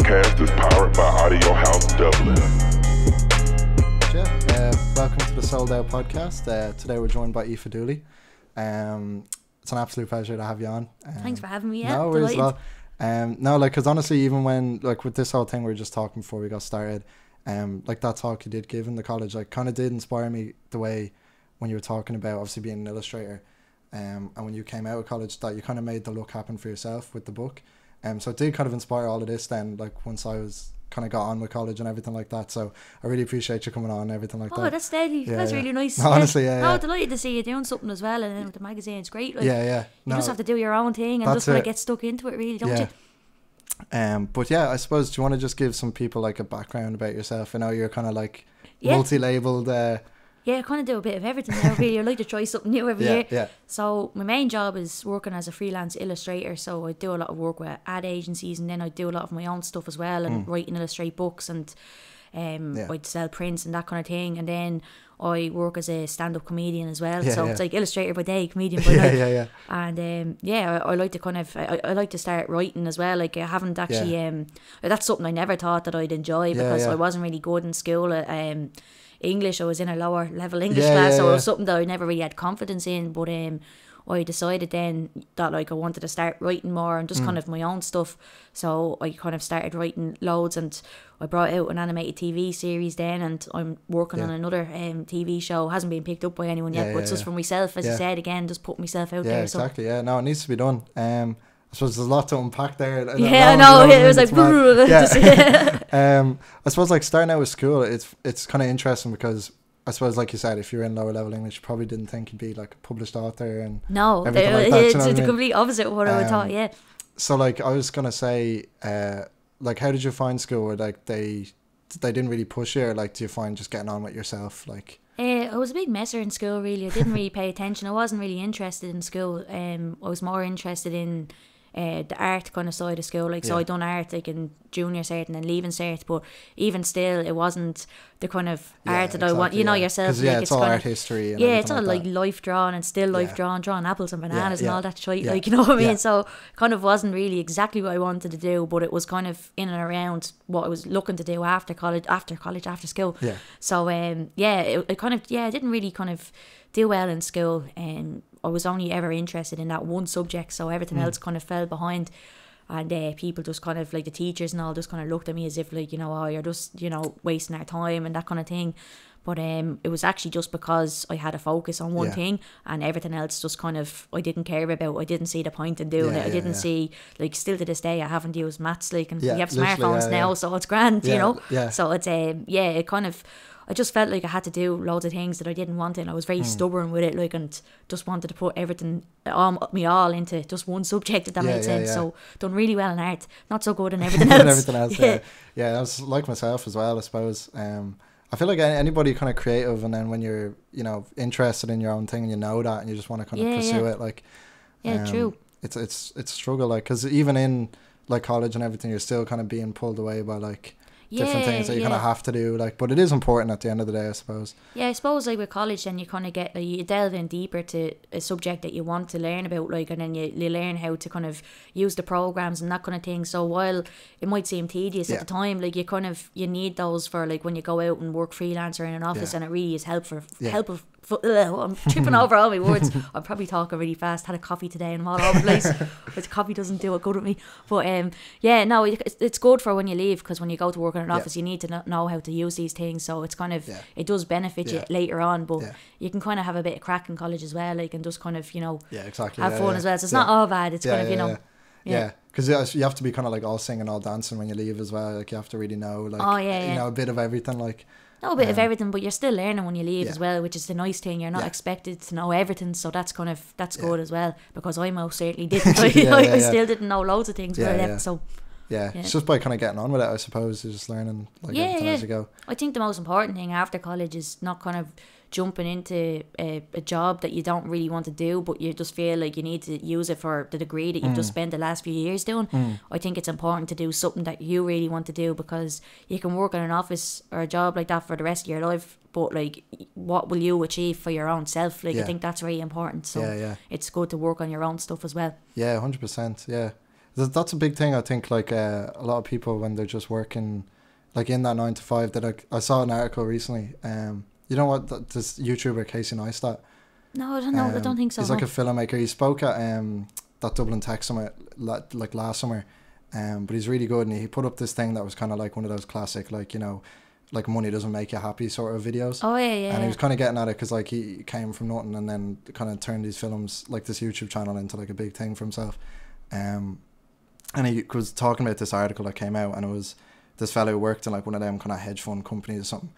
podcast is powered by Audio House Dublin. Welcome to the Sold Out podcast. Today we're joined by Aoife Dooley. It's an absolute pleasure to have you on. Thanks for having me. No worries. Well, because honestly, even when with this whole thing we were just talking before we got started, that talk you did give in the college, kind of did inspire me the way when you were talking about obviously being an illustrator, and when you came out of college that you kind of made the look happen for yourself with the book. So it did kind of inspire all of this then, once I was kind of got on with college and everything like that. So I really appreciate you coming on and everything like that. Oh, that's deadly. That's really nice. No, honestly, yeah. Delighted to see you doing something as well, and then with the magazine, it's great. You just have to do your own thing and just kind of get stuck into it, really, don't you? But yeah, I suppose, do you want to just give some people a background about yourself? I know you're kind of multi-labelled. Yeah, I kind of do a bit of everything now, really. I like to try something new every year. Yeah. So my main job is working as a freelance illustrator. So I do a lot of work with ad agencies, and then I do a lot of my own stuff as well, and write and illustrate books, and I'd sell prints and that kind of thing. And then I work as a stand-up comedian as well. It's like illustrator by day, comedian by night. And I like to I like to start writing as well. I haven't actually that's something I never thought that I'd enjoy, because I wasn't really good in school at English. I was in a lower level English class, so it was something that I never really had confidence in. But I decided then that I wanted to start writing more and just kind of my own stuff. So I kind of started writing loads, and I brought out an animated TV series then, and I'm working on another TV show. Hasn't been picked up by anyone yet, but it's just for myself, as you said, again, just put myself out there. Exactly. So. No, it needs to be done. I suppose there's a lot to unpack there. I know. It was like, I suppose starting out with school, it's kind of interesting, because I suppose, like you said, if you're in lower level English, you probably didn't think you'd be a published author and everything like that. It's the complete opposite of what I would thought. Yeah. So I was gonna say, how did you find school? Where they didn't really push you, or do you find just getting on with yourself? I was a big messer in school, really. I didn't really pay attention. I wasn't really interested in school. I was more interested in the art kind of side of school. So I done art in junior cert and then leaving cert, but even still it wasn't the kind of art that I want, yourself. It's all art history and it's all like life drawn and still life drawing apples and bananas and all that shit, you know what I mean? So kind of wasn't really exactly what I wanted to do, but it was kind of in and around what I was looking to do after after school. So I didn't really kind of do well in school, and I was only ever interested in that one subject, so everything else kind of fell behind. And people just kind of, the teachers and all, just kind of looked at me as if you're just wasting our time and that kind of thing. But it was actually just because I had a focus on one thing, and everything else just kind of I didn't care about. I didn't see the point in doing it. I didn't see, still to this day I haven't used maths, and we have smartphones now, so it's grand, so it's it kind of, I just felt like I had to do loads of things that I didn't want to, and I was very stubborn with it, and just wanted to put everything, all into just one subject, if that made sense. So done really well in art, not so good in everything else. I was like myself as well, I suppose. I feel like anybody kind of creative, and then when you're interested in your own thing and you know that, and you just want to kind of pursue it, true. It's a struggle, because even in college and everything, you're still kind of being pulled away by different things that you kind of have to do, but it is important at the end of the day, I suppose. I suppose with college, then you kind of get you delve in deeper to a subject that you want to learn about, and then you learn how to kind of use the programs and that kind of thing. So while it might seem tedious at the time, you need those for when you go out and work freelance or in an office, and it really is helpful. I'm tripping over all my words. I'm probably talking really fast. Had a coffee today and I'm all over the place. But coffee doesn't do it good with me. But it's good for when you leave, because when you go to work in an office, you need to know how to use these things. So it's kind of it does benefit you later on. But you can kind of have a bit of crack in college as well, and just kind of have fun as well. So it's not all bad. It's kind of because you have to be kind of all singing, all dancing when you leave as well. You have to really know a bit of everything. Know a bit of everything, but you're still learning when you leave as well, which is the nice thing. You're not expected to know everything, so that's good as well, because I most certainly didn't. I still didn't know loads of things when I left. So it's just by kind of getting on with it, I suppose. You're just learning as you go. I think the most important thing after college is not kind of jumping into a job that you don't really want to do, but you just feel like you need to use it for the degree that you've just spent the last few years doing. I think it's important to do something that you really want to do, because you can work in an office or a job like that for the rest of your life, but what will you achieve for your own self? I think that's really important. So it's good to work on your own stuff as well. 100%. That's a big thing, I think. Like a lot of people, when they're just working like in that 9 to 5, that I saw an article recently. You know what, this YouTuber Casey Neistat? No, I don't know. I don't think so. He's like a filmmaker. He spoke at that Dublin Tech Summit like last summer. But he's really good, and he put up this thing that was kind of like one of those classic, like, you know, like money doesn't make you happy sort of videos. Oh yeah. And he was kind of getting at it because like he came from nothing and then kind of turned these films, like this YouTube channel, into like a big thing for himself. And he was talking about this article that came out, and it was this fellow who worked in like one of them kind of hedge fund companies or something,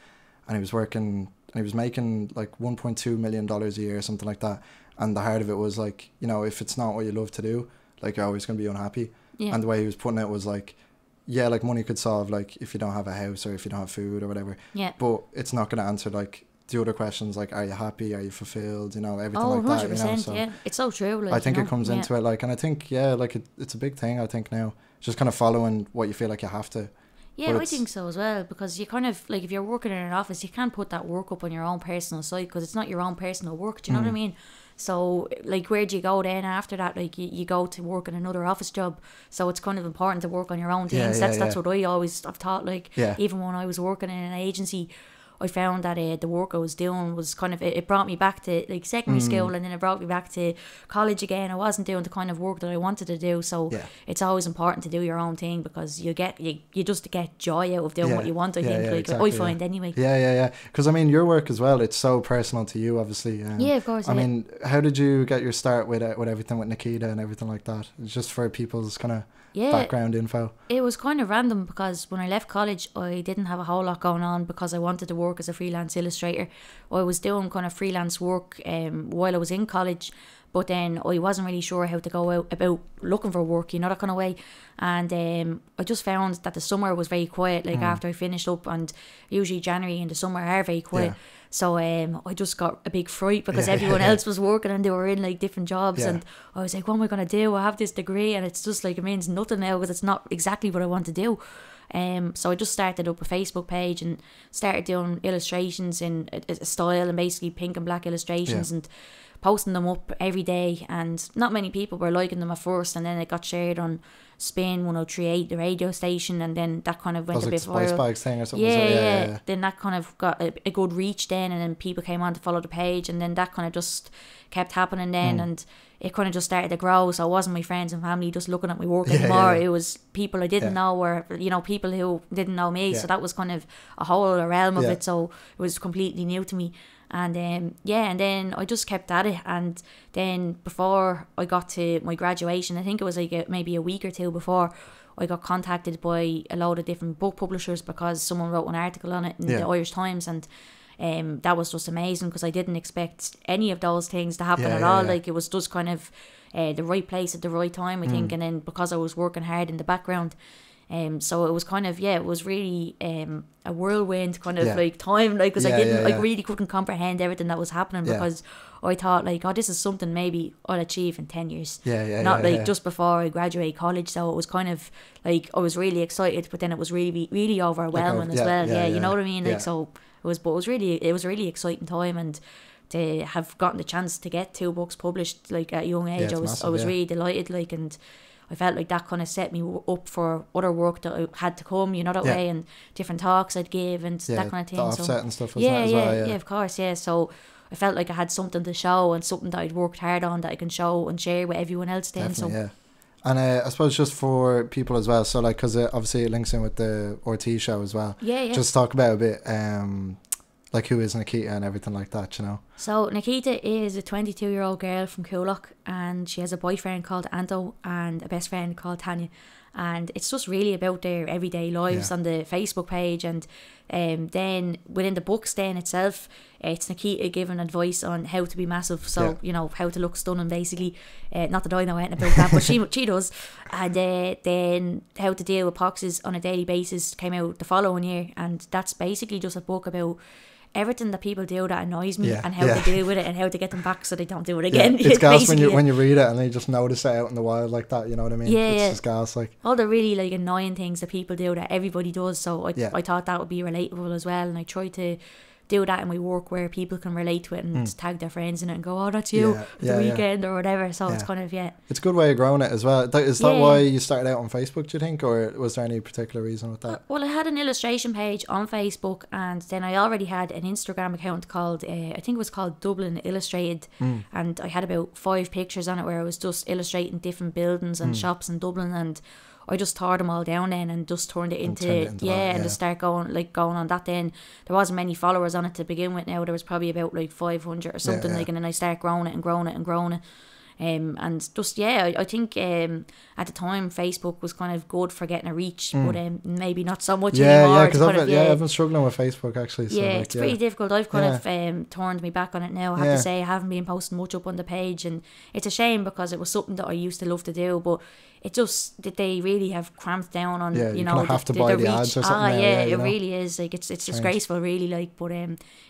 and he was working and he was making like $1.2 million a year or something like that. And the heart of it was like, you know, if it's not what you love to do, like you're always going to be unhappy. Yeah. And the way he was putting it was like, yeah, like money could solve like if you don't have a house or if you don't have food or whatever. Yeah. But it's not going to answer like the other questions, like are you happy, are you fulfilled, you know, everything like 100%, that. You know? So yeah, it's so true. Like, I think you know? it comes into it, like, and I think like it's a big thing. I think now just kind of following what you feel like you have to. Yeah, I think so as well, because you kind of, like, if you're working in an office, you can't put that work up on your own personal site because it's not your own personal work. Do you know what I mean? So, like, where do you go then after that? Like, you go to work in another office job. So it's kind of important to work on your own things. That's what I always have thought. Like, even when I was working in an agency, I found that the work I was doing was kind of, it brought me back to like secondary school, and then it brought me back to college again. I wasn't doing the kind of work that I wanted to do, so it's always important to do your own thing because you just get joy out of doing what you want. I think, like exactly, I find anyway. Yeah. Because I mean, your work as well, it's so personal to you, obviously. Yeah, of course. I mean, how did you get your start with everything with Nikita and everything like that? It's just for people's kind of background info. It was kind of random because when I left college, I didn't have a whole lot going on because I wanted to work as a freelance illustrator. I was doing kind of freelance work while I was in college, but then I wasn't really sure how to go out about looking for work, you know, that kind of way. And I just found that the summer was very quiet, like after I finished up, and usually January and the summer are very quiet. So I just got a big fright because everyone else was working and they were in like different jobs, and I was like, what am I going to do? I have this degree and it's just like, it means nothing now because it's not exactly what I want to do. So I just started up a Facebook page and started doing illustrations in a style, and basically pink and black illustrations, and posting them up every day. And not many people were liking them at first, and then it got shared on Spin 103.8, the radio station, and then that kind of went a bit viral. Spice Bags thing or something. Yeah. Then that kind of got a good reach then, and then people came on to follow the page, and then that kind of just kept happening then, and it kind of just started to grow. So it wasn't my friends and family just looking at my work anymore. It was people I didn't know, or, you know, people who didn't know me. So that was kind of a whole other realm of it. So it was completely new to me. And and then I just kept at it. And then before I got to my graduation, I think it was like maybe a week or two before, I got contacted by a load of different book publishers because someone wrote an article on it in the Irish Times, and that was just amazing because I didn't expect any of those things to happen at all. Like, it was just kind of the right place at the right time, I think. And then because I was working hard in the background, so it was kind of, it was really a whirlwind kind of like time, like, because I didn't like really couldn't comprehend everything that was happening because I thought like, oh, this is something maybe I'll achieve in 10 years, not just before I graduate college. So it was kind of like, I was really excited, but then it was really, really overwhelming as well. You know what I mean? Like, so it was a really exciting time, and to have gotten the chance to get 2 books published like at a young age, I was really delighted, like, and I felt like that kind of set me up for other work that I had to come, you know, that way, and different talks I'd give and that kind of thing. The offset and stuff as well. Yeah, of course, so I felt like I had something to show and something that I'd worked hard on that I can show and share with everyone else then. Definitely, And I suppose just for people as well, so like, because obviously it links in with the RTE show as well. Just talk about a bit, like, who is Nikita and everything like that, you know? So Nikita is a 22-year-old girl from Coolock, and she has a boyfriend called Anto and a best friend called Tanya. And it's just really about their everyday lives on the Facebook page. And then within the books then itself, it's Nikita giving advice on how to be massive. So, you know, how to look stunning, basically. Not that I know anything about that, but she does. And then how to deal with poxes on a daily basis came out the following year. And that's basically just a book about everything that people do that annoys me and how to deal with it and how to get them back so they don't do it again. It's gas when you read it and you just notice it out in the wild like that, you know what I mean? It's just gas, like. All the really like annoying things that people do that everybody does. So I thought that would be relatable as well, and I tried to do that in my work where people can relate to it and tag their friends in it and go, oh, that's you, the weekend or whatever. So it's kind of, it's a good way of growing it as well. Is that why you started out on Facebook, do you think, or was there any particular reason with that? Well, I had an illustration page on Facebook, and then I already had an Instagram account called I think it was called Dublin Illustrated, and I had about 5 pictures on it where I was just illustrating different buildings and shops in Dublin, and I just tore them all down then and just turned it into and just start going on that. Then there wasn't many followers on it to begin with. Now there was probably about like 500 or something, like, and then I start growing it and growing it and growing it. And just I think at the time Facebook was kind of good for getting a reach, but maybe not so much anymore. Because I've been struggling with Facebook actually. So it's pretty difficult. I've kind of turned me back on it now. I have to say I haven't been posting much up on the page, and it's a shame because it was something that I used to love to do, but it just that they really have cramped down on you know, have to buy the ads or something. It really is, like, it's disgraceful really, like, but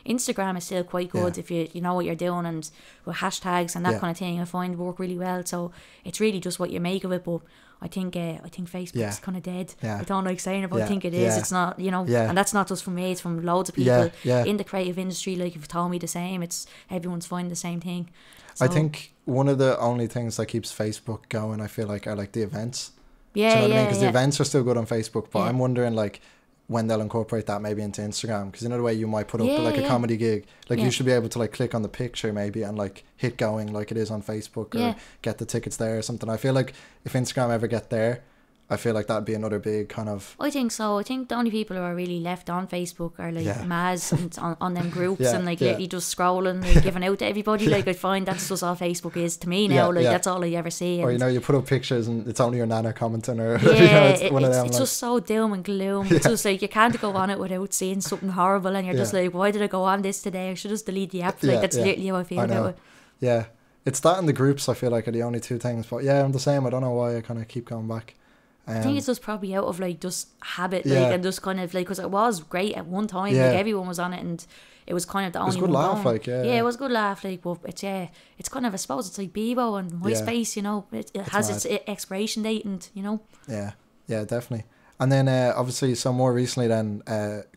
Instagram is still quite good if you know what you're doing, and with hashtags and that kind of thing I find work really well. So it's really just what you make of it. But I think Facebook's kind of dead. I don't like saying it, but I think it is. It's not, you know, and that's not just from me, it's from loads of people in the creative industry. Like, you've told me the same, it's everyone's finding the same thing. So, I think one of the only things that keeps Facebook going, I feel like, are like the events. Yeah, do you know what I mean? Because the events are still good on Facebook, but I'm wondering like when they'll incorporate that maybe into Instagram, because you know the way you might put up like a comedy gig, like you should be able to like click on the picture maybe and like hit going like it is on Facebook, or get the tickets there or something. I feel like if Instagram ever get there, I feel like that'd be another big kind of... I think so. I think the only people who are really left on Facebook are like Maz and on them groups and like literally just scrolling, like giving out to everybody. Like, I find that's just all Facebook is to me now. That's all I ever see. Or, you know, you put up pictures and it's only your nana commenting, or you know, it's just so doom and gloom. It's just like you can't go on it without seeing something horrible, and you're just like, why did I go on this today? I should just delete the app. Like, that's literally how I feel about it. Yeah, it's that and the groups I feel like are the only two things. But yeah, I'm the same. I don't know why I kind of keep going back. I think it's just probably out of like just habit, like, and just kind of like, because it was great at one time, like everyone was on it, and it was kind of the only one. It was good laugh, like, it was good laugh, like, but it's kind of, I suppose it's like Bebo and MySpace, you know, it has its expiration date, and you know. Yeah, definitely. And then obviously, so more recently then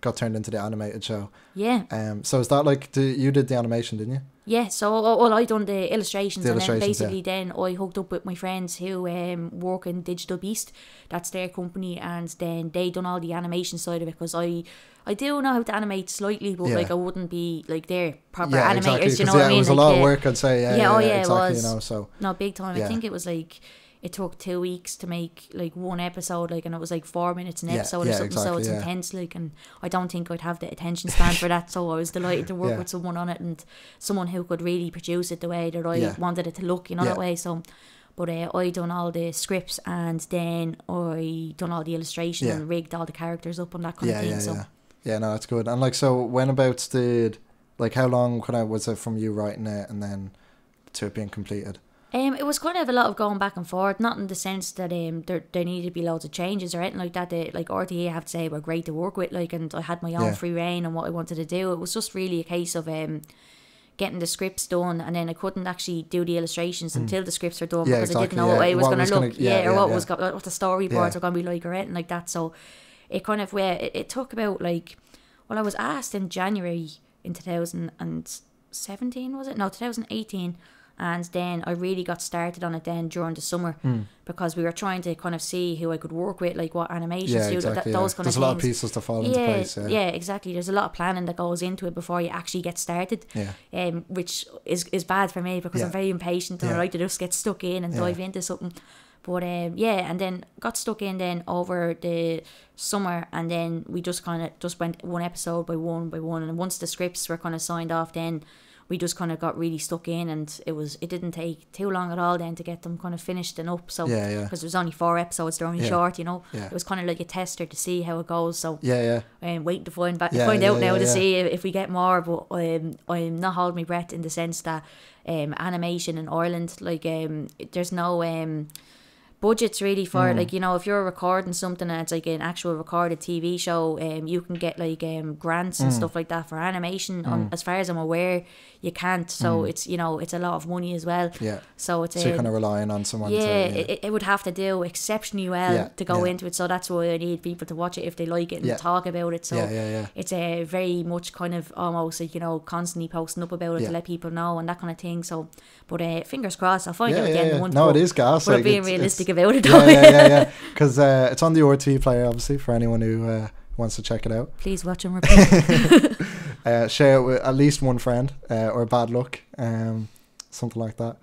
got turned into the animated show. Yeah. So is that like you did the animation, didn't you? Yeah, so I done the illustrations, and then basically then I hooked up with my friends who work in Digital Beast. That's their company, and then they done all the animation side of it, because I do know how to animate slightly, but like I wouldn't be like their proper animators, exactly, you know what I mean? It was a lot of work, I'd say. Exactly, it was. You know, so no, big time. I think it was like, it took 2 weeks to make like one episode, like, and it was like 4 minutes an episode or something, exactly, so it's intense, like, and I don't think I'd have the attention span for that, so I was delighted to work with someone on it, and someone who could really produce it the way that I wanted it to look, you know, that way. So but I done all the scripts, and then I done all the illustration and rigged all the characters up and that kind of thing. No, that's good. And like, so when about did, like, how long kind of was it from you writing it and then to it being completed? It was kind of a lot of going back and forth, not in the sense that there needed to be loads of changes or anything like that. Like, RTE, I have to say, were great to work with, like, and I had my own free reign on what I wanted to do. It was just really a case of getting the scripts done, and then I couldn't actually do the illustrations until the scripts were done, because I didn't know what I was going to look, what the storyboards were going to be like or anything like that. So it kind of it took about, like, well, I was asked in January in 2017, was it? No, 2018. And then I really got started on it then during the summer, because we were trying to kind of see who I could work with, like what animations, those kind of things. There's a lot of pieces to fall into place. Yeah, exactly. There's a lot of planning that goes into it before you actually get started, which is bad for me, because I'm very impatient and I like to just get stuck in and dive into something. But and then got stuck in then over the summer, and then we just kind of just went one episode by one, and once the scripts were kind of signed off, then we just kind of got really stuck in, and it didn't take too long at all then to get them kind of finished and up. So because there was only 4 episodes, they're only short, you know. It was kind of like a tester to see how it goes. So waiting to find out now to see if we get more. But I'm not holding my breath, in the sense that animation in Ireland, like there's no budgets really for it. Like, you know, if you're recording something and it's like an actual recorded TV show, you can get like grants and stuff like that for animation. As far as I'm aware, you can't. So it's, you know, it's a lot of money as well. Yeah. So it's you're kind of relying on someone. It would have to do exceptionally well to go into it. So that's why I need people to watch it if they like it and talk about it. So it's a very much kind of almost like, you know, constantly posting up about it to let people know and that kind of thing. So, but fingers crossed, I'll find out at the end of the month. No, it is gas. But like, being realistic about it. Yeah. Because it's on the RTE Player, obviously, for anyone who wants to check it out. Please watch and repeat. Share it with at least one friend or bad luck, something like that.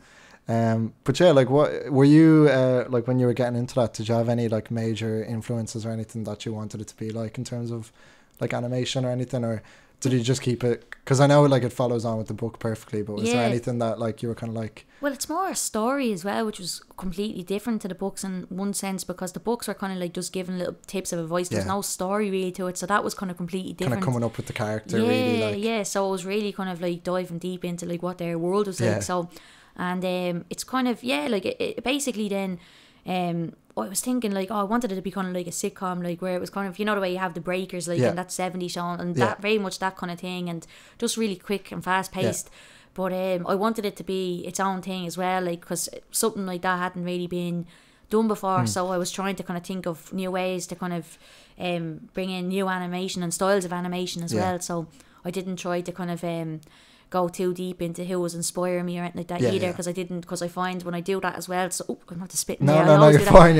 But yeah, like, what were you like when you were getting into that? Did you have any like major influences or anything that you wanted it to be like in terms of like animation or anything, or did you just keep it? Because I know like it follows on with the book perfectly, but was there anything that like you were kind of like? Well, it's more a story as well, which was completely different to the books in one sense, because the books were kind of like just giving little tips of advice. There's no story really to it, so that was kind of completely different. Kind of coming up with the character, really. Like. So it was really kind of like diving deep into like what their world was like. So, and it's kind of like it basically then. I was thinking like, I wanted it to be kind of like a sitcom, like where it was kind of, you know, the way you have the breakers like in that 70s show, and that very much that kind of thing, and just really quick and fast paced. But I wanted it to be its own thing as well, like, because something like that hadn't really been done before. So I was trying to kind of think of new ways to kind of bring in new animation and styles of animation as well. So I didn't try to kind of go too deep into who was inspiring me or anything like that either, because I didn't, because I find when I do that as well, so I'm not to spit in there. No, you're fine.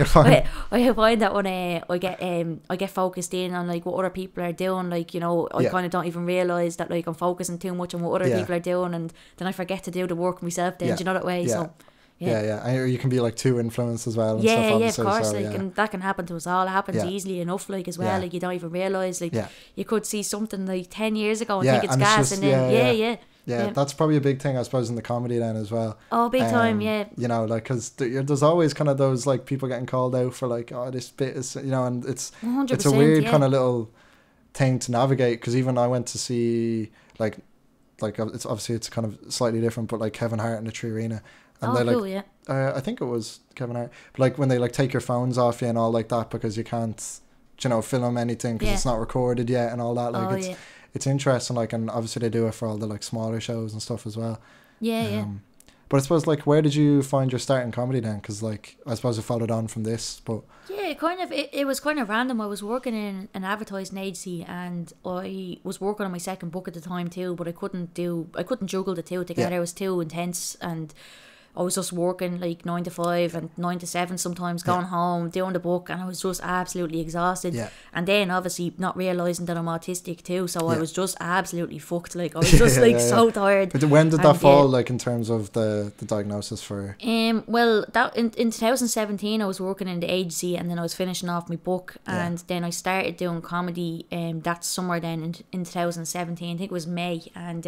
I find that when I get focused in on like what other people are doing, like, you know, I kind of don't even realise that like I'm focusing too much on what other people are doing, and then I forget to do the work myself then, do you know that way? So and you can be like too influenced as well and stuff, of course, so, like, and that can happen to us all. It happens easily enough, like, as well, like, you don't even realise, like, you could see something like 10 years ago and think it's gas, and then that's probably a big thing, I suppose, in the comedy then as well. Oh, big time, you know, like, because there's always kind of those like people getting called out for like, oh, this bit is, you know, and it's a weird kind of little thing to navigate, because even I went to see like it's obviously it's kind of slightly different, but like Kevin Hart in the Tree Arena. And they, cool, like, I think it was Kevin Hart. But like when they like take your phones off you and all like that, because you can't, you know, film anything because it's not recorded yet and all that. Like it's interesting. Like, and obviously they do it for all the like smaller shows and stuff as well. But I suppose, like, where did you find your start in comedy then? Because like I suppose it followed on from this, but it was kind of random. I was working in an advertising agency, and I was working on my second book at the time too. But I couldn't juggle the two together. It was too intense, and I was just working like 9 to 5 and 9 to 7 sometimes, going home, doing the book, and I was just absolutely exhausted. And then obviously not realising that I'm autistic too, so I was just absolutely fucked. Like, I was just so tired. But when did that fall, like, in terms of the diagnosis for? Well, that in 2017 I was working in the agency, and then I was finishing off my book, and then I started doing comedy. That summer then in 2017, I think it was May, and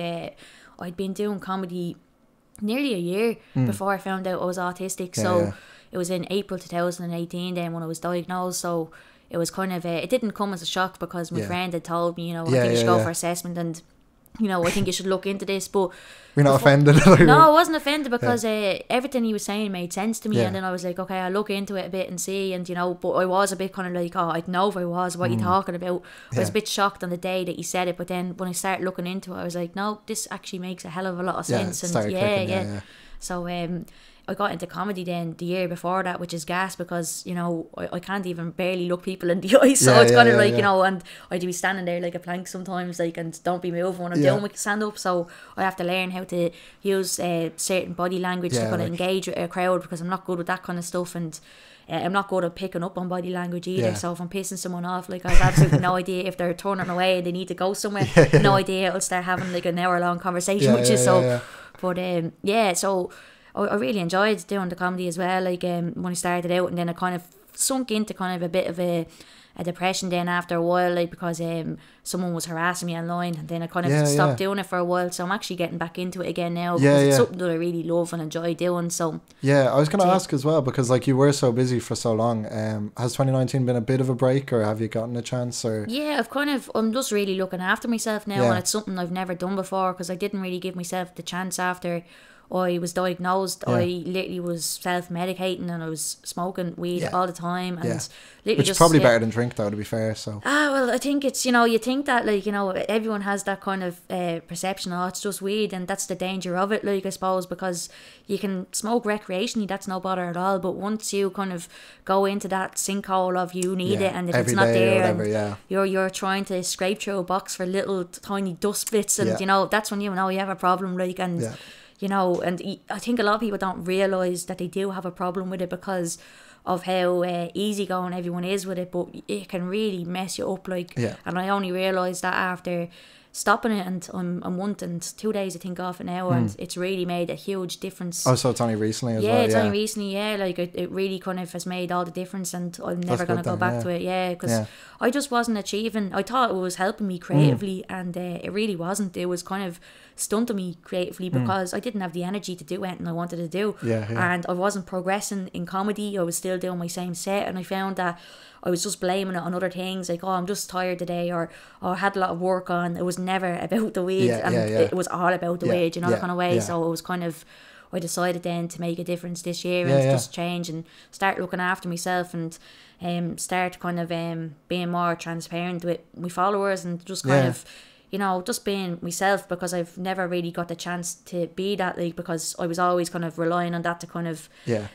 I'd been doing comedy nearly a year before I found out I was autistic. It was in April 2018 then when I was diagnosed. So it was kind of it didn't come as a shock, because my friend had told me, you know, I think you should go for assessment, and you know, I think you should look into this. But you're not offended? No, I wasn't offended, because everything he was saying made sense to me, and then I was like, okay, I'll look into it a bit and see. And you know, but I was a bit kind of like, oh, I'd know if I was, what are you talking about? I was a bit shocked on the day that he said it, but then when I started looking into it, I was like, no, this actually makes a hell of a lot of sense. And so I got into comedy then the year before that, which is gas, because, you know, I can't even barely look people in the eyes, so it's kind of like, you know, and I'd be standing there like a plank sometimes, like, and don't be moving when I'm doing my stand up, so I have to learn how to use certain body language to kind of engage with a crowd, because I'm not good with that kind of stuff, and I'm not good at picking up on body language either. So if I'm pissing someone off, like, I have absolutely no idea if they're turning away and they need to go somewhere. No idea. I'll start having like an hour long conversation with you. But so I really enjoyed doing the comedy as well, like when I started out, and then I kind of sunk into kind of a bit of a depression then after a while, like, because someone was harassing me online, and then I kind of stopped doing it for a while, so I'm actually getting back into it again now, because it's something that I really love and enjoy doing. So I was going to ask as well, because like you were so busy for so long, has 2019 been a bit of a break, or have you gotten a chance? Or I'm just really looking after myself now, and it's something I've never done before, because I didn't really give myself the chance after I was diagnosed, I literally was self-medicating and I was smoking weed all the time, and literally which is probably better than drink though, to be fair. So well, I think it's, you know, you think that, like, you know, everyone has that kind of perception, oh, it's just weed, and that's the danger of it, like, I suppose, because you can smoke recreationally, that's no bother at all, but once you kind of go into that sinkhole of you need it, and if it's not there, whatever, and you're trying to scrape through a box for little tiny dust bits, and you know, that's when you know you have a problem, like, and you know, and I think a lot of people don't realise that they do have a problem with it because of how easygoing everyone is with it, but it can really mess you up, like, and I only realised that after stopping it, and I'm a month and 2 days I think off it now, and it's really made a huge difference. Oh, so it's only recently as well? Yeah, it's only recently, like it really kind of has made all the difference, and I'm never going to go back to it, because I just wasn't achieving. I thought it was helping me creatively, and it really wasn't. It was kind of stunting me creatively because I didn't have the energy to do anything I wanted to do, and I wasn't progressing in comedy. I was still doing my same set, and I found that I was just blaming it on other things, like, oh, I'm just tired today, or I had a lot of work on. It was never about the weed, and it was all about the weed, you know, that kind of way. So it was kind of, I decided then to make a difference this year and just change and start looking after myself, and start kind of being more transparent with my followers, and just kind of, you know, just being myself, because I've never really got the chance to be that, like, because I was always kind of relying on that to kind of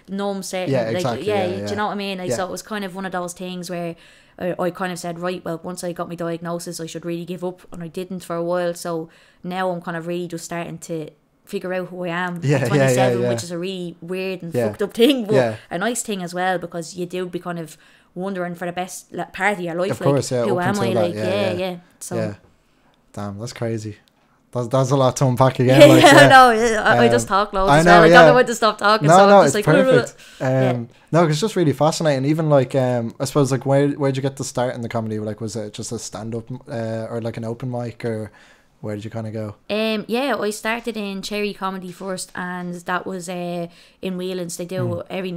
numb certain, like, do you know what I mean? Like, so it was kind of one of those things where I kind of said, right, well, once I got my diagnosis, I should really give up, and I didn't for a while. So now I'm kind of really just starting to figure out who I am at 27, which is a really weird and fucked up thing, but a nice thing as well, because you do be kind of wondering for the best part of your life, of course, like, who am I, like, so damn, that's crazy. That's a lot to unpack again. Like, I know. I just talk loads as well. I don't know when to stop talking. So I'm just it's like, perfect. No, it's just really fascinating. Even like, I suppose, like, where'd you get the start in the comedy? Like, was it just a stand up or like an open mic, or where did you kind of go? I started in Cherry Comedy first, and that was in Whelan's. They do every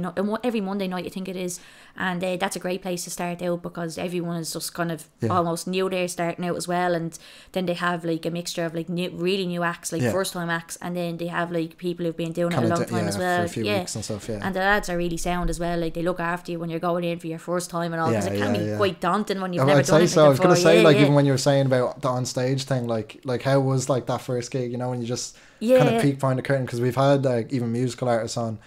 Monday night, I think it is, and that's a great place to start out, because everyone is just kind of almost new there, starting out as well, and then they have like a mixture of like really new acts, like first time acts, and then they have like people who've been doing it a long time as well, for a few weeks and stuff, and the lads are really sound as well. Like, they look after you when you're going in for your first time and all, because it can be quite daunting when you've never done it before. I was gonna say, like, even when you were saying about the on stage thing, like how was like that first gig, you know, when you just kind of peek behind the curtain, because we've had like even musical artists on,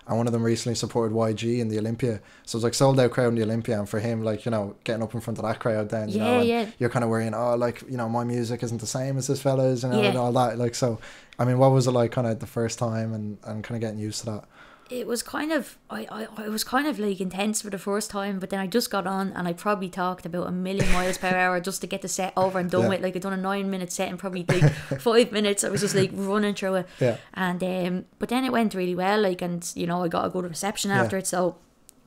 and one of them recently supported YG in the Olympia, so it was like sold out crowd in the Olympia, and for him, like, you know, getting up in front of that crowd, then, you know, and you're kind of worrying, oh, like, you know, my music isn't the same as this fella's, you know, and all that, like, so I mean, what was it like kind of the first time, and kind of getting used to that? It was kind of, I was kind of like intense for the first time, but then I just got on, and I probably talked about 1,000,000 miles per hour just to get the set over and done with. Like, I'd done a 9-minute set in probably like 5 minutes. I was just like running through it, and but then it went really well, like, and, you know, I got a good reception after it, so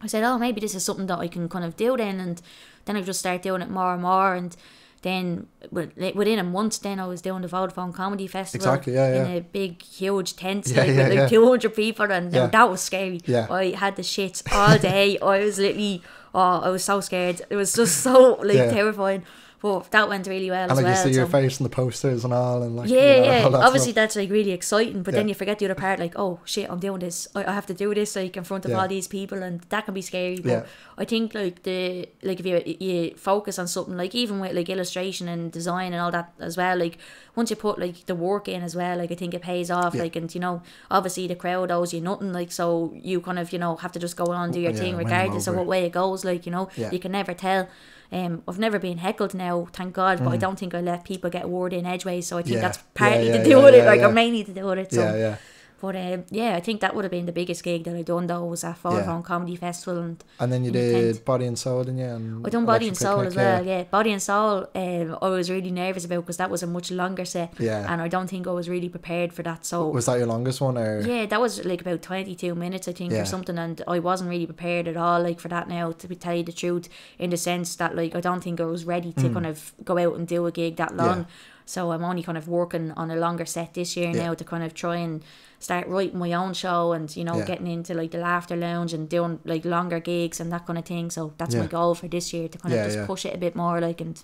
I said, oh, maybe this is something that I can kind of do then, and then I just started doing it more and more, and then within a month, then I was doing the Vodafone Comedy Festival in a big, huge tent, with 200 people, and that was scary. I had the shits all day. I was literally, I was so scared. It was just so terrifying. But that went really well, and as well. And like, you see your face in the posters and all, and like, obviously that's like really exciting, but then you forget the other part, like, oh shit, I'm doing this, I have to do this, like, in front of all these people, and that can be scary. But I think like if you focus on something, like even with like illustration and design and all that as well, like once you put like the work in as well, like I think it pays off. Like, and, you know, obviously the crowd owes you nothing, like, so you kind of, you know, have to just go on and do your thing regardless of what way it goes, like, you know, you can never tell. I've never been heckled now, thank God, but I don't think I let people get a word in edgeways, so I think that's partly to do with it, like, or mainly to do with it. So. But I think that would have been the biggest gig that I'd done, though, was at Vodafone Comedy Festival. And then you did Body and Soul, didn't you? And I done Body and Soul as well, Body and Soul, I was really nervous about, because that was a much longer set, and I don't think I was really prepared for that. So was that your longest one, or? Yeah, that was like about 22 minutes, I think, or something, and I wasn't really prepared at all, like, for that now, to tell you the truth, in the sense that, like, I don't think I was ready to kind of go out and do a gig that long. So I'm only kind of working on a longer set this year now to kind of try and start writing my own show, and, you know, getting into like the Laughter Lounge and doing like longer gigs and that kind of thing. So that's my goal for this year, to kind of just push it a bit more, like, and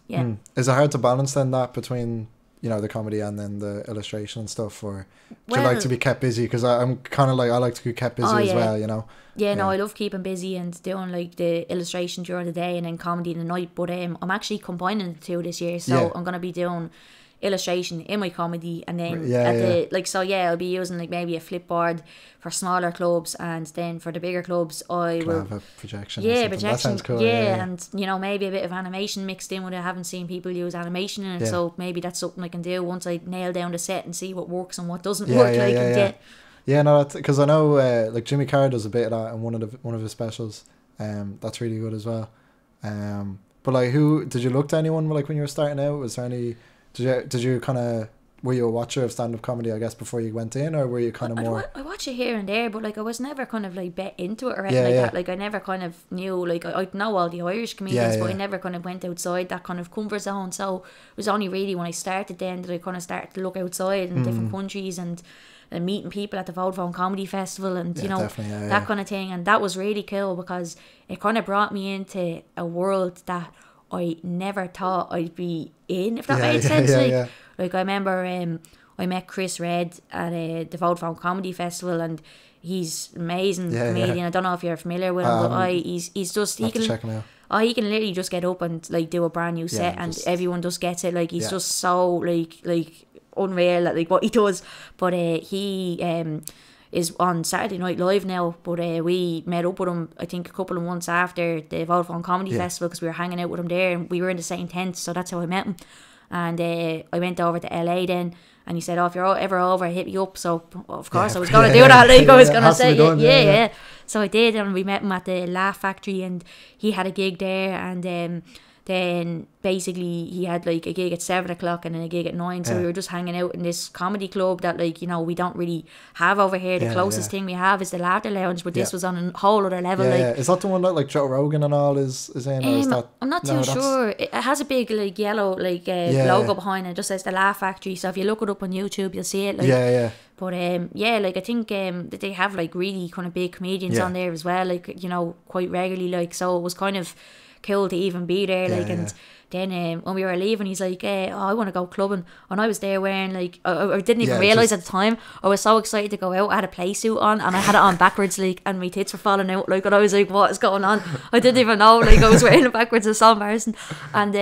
Is it hard to balance then that between you know, the comedy and then the illustration and stuff, or do you Well- like to be kept busy? Because I'm kind of like, I like to be kept busy as well, you know. Yeah, no, I love keeping busy and doing like the illustration during the day and then comedy in the night. But I'm actually combining the two this year, so Yeah. I'm gonna be doing illustration in my comedy, and then Yeah, the like, so yeah, I'll be using like maybe a flipboard for smaller clubs, and then for the bigger clubs I will Have a projection. or yeah, something. projection. That sounds cool. Yeah, and you know, maybe a bit of animation mixed in with it. I haven't seen people use animation in it, Yeah. so maybe that's something I can do once I nail down the set and see what works and what doesn't Yeah, work. yeah, like, yeah, and yeah. Yeah, no, because I know like Jimmy Carr does a bit of that in one of his specials. That's really good as well. But like, who did you look to anyone like when you were starting out? Was there any? Did you kind of, were you a watcher of stand up comedy, I guess, before you went in, or were you kind of more? I watch it here and there, but like I was never kind of like bet into it or anything Yeah, like yeah. that. Like I never kind of knew, like I know all the Irish comedians, Yeah, but I yeah. never kind of went outside that kind of comfort zone. So it was only really when I started then that I kind of started to look outside in Mm. different countries and meeting people at the Vodafone Comedy Festival and Yeah, you know, definitely, yeah, that yeah. kind of thing. And that was really cool because it kind of brought me into a world that I never thought I'd be in, if that Yeah, made yeah, sense. yeah, like, yeah. like I remember I met Chris Red at the Vodafone Comedy Festival, and he's an amazing Yeah, yeah. comedian. I don't know if you're familiar with him, but he's just, I'll he have to check can him out. he can literally just get up and like do a brand new set, Yeah, and just- everyone just gets it. Like he's Yeah. just so like unreal at like what he does. But he is on Saturday Night Live now, but we met up with him I think a couple of months after the Vodafone Comedy Yeah. Festival, because we were hanging out with him there and we were in the same tent, so that's how I met him. And I went over to LA then, and he said, "Oh, if you're ever over, hit me up." So of course I was gonna do that. Like I was gonna has to say, be done, yeah. So I did, and we met him at the Laugh Factory, and he had a gig there, and then basically he had like a gig at 7 o'clock and then a gig at 9. So Yeah. we were just hanging out in this comedy club that, like, you know, we don't really have over here. The Yeah, closest yeah. thing we have is the Laughter Lounge, but this Yeah. was on a whole other level. Yeah, like, yeah. Is that the one that like Joe Rogan and all is in, or is that? I'm not no, too that's- sure. It has a big like yellow like logo behind it. It just says the Laugh Factory. So if you look it up on YouTube, you'll see it. Like, Yeah, yeah. But yeah, like I think that they have like really kind of big comedians Yeah. on there as well. Like, you know, quite regularly. Like, so it was kind of cool to even be there. Like, Yeah, and yeah. then when we were leaving, he's like, "Oh, I want to go clubbing," and I was there wearing like I didn't even Yeah, realize just- at the time. I was so excited to go out. I had a play suit on and I had it on backwards, like, and my tits were falling out. Like, and I was like, "What is going on?" I didn't even know. Like, I was wearing it backwards. It was so embarrassing. And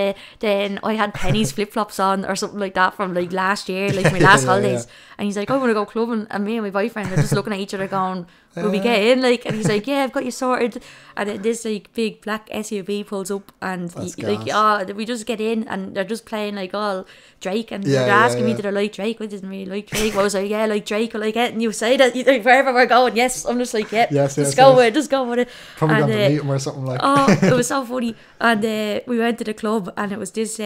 then I had Penny's flip flops on or something like that from like last year, like my last Yeah, holidays. yeah. And he's like, "I want to go clubbing," and me and my boyfriend are just looking at each other going, "Will we get in?" Like, and he's like, "Yeah, I've got you sorted." And then this like big black SUV pulls up, and That's like, gas. we just get in, and they're just playing like all Drake, and Yeah, they're yeah, asking me, yeah. did I like Drake? I didn't really like Drake. I was like, "Yeah, like Drake, I like it." And you say that, like, wherever we're going, yes, I'm just like, "Yeah, Yes, just yes, go yes. with it, just go with it." Probably And, gone to meet him or something like. Oh, it was so funny. And we went to the club, and it was this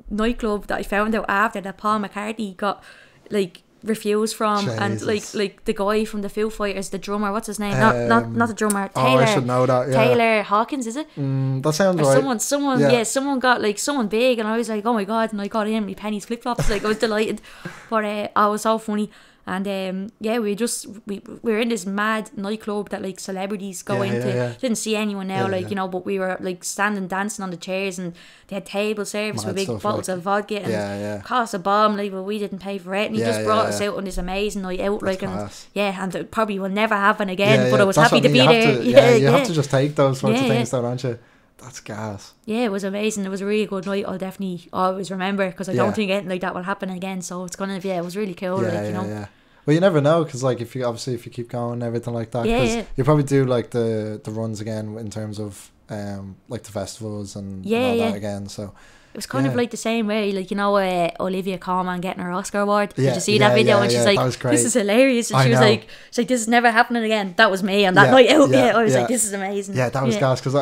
nightclub that I found out after that Paul McCartney got like refused from, and Jesus. like the guy from the Foo Fighters, the drummer, what's his name? Not the drummer, Oh, Taylor. I should know that. Yeah. Taylor Hawkins, is it? That sounds Or right. someone got like someone big, and I was like, "Oh my god!" And I got in my Penny's flip flops, like I was delighted. But I was so funny. And yeah, we were in this mad nightclub that like celebrities go Yeah, into. yeah, yeah. Didn't see anyone now, Yeah, like, yeah. you know, but we were like standing dancing on the chairs, and they had table service Mad with big stuff, bottles like- of vodka, and Yeah, yeah. cost a bomb, like, but we didn't pay for it, and he Yeah, just yeah, brought us yeah. out on this amazing night out, like, and class. yeah, and it probably will never happen again, Yeah, but yeah, I was that's happy what to I be mean, there. you have to, you have to just take those sorts of Yeah, things, though, don't you? That's gas. Yeah, it was amazing. It was a really good night. I'll definitely always remember, because I Yeah. don't think anything like that will happen again. So it's gonna, yeah, it was really cool. Yeah, like, yeah, you know, yeah. Well, you never know, because like if you keep going and everything like that, Yeah, 'cause yeah. you probably do like the runs again in terms of like the festivals and Yeah, all yeah. that again. So it was kind of Yeah. like the same way, like, you know, Olivia Colman getting her Oscar award. Did Yeah, you see yeah, that video? yeah, And she's yeah, like, that was great. "This is hilarious," and I she was know. like, "This is never happening again." That was me on that Yeah, night out. yeah, Yeah, I was yeah. like, "This is amazing." yeah, that was gas, because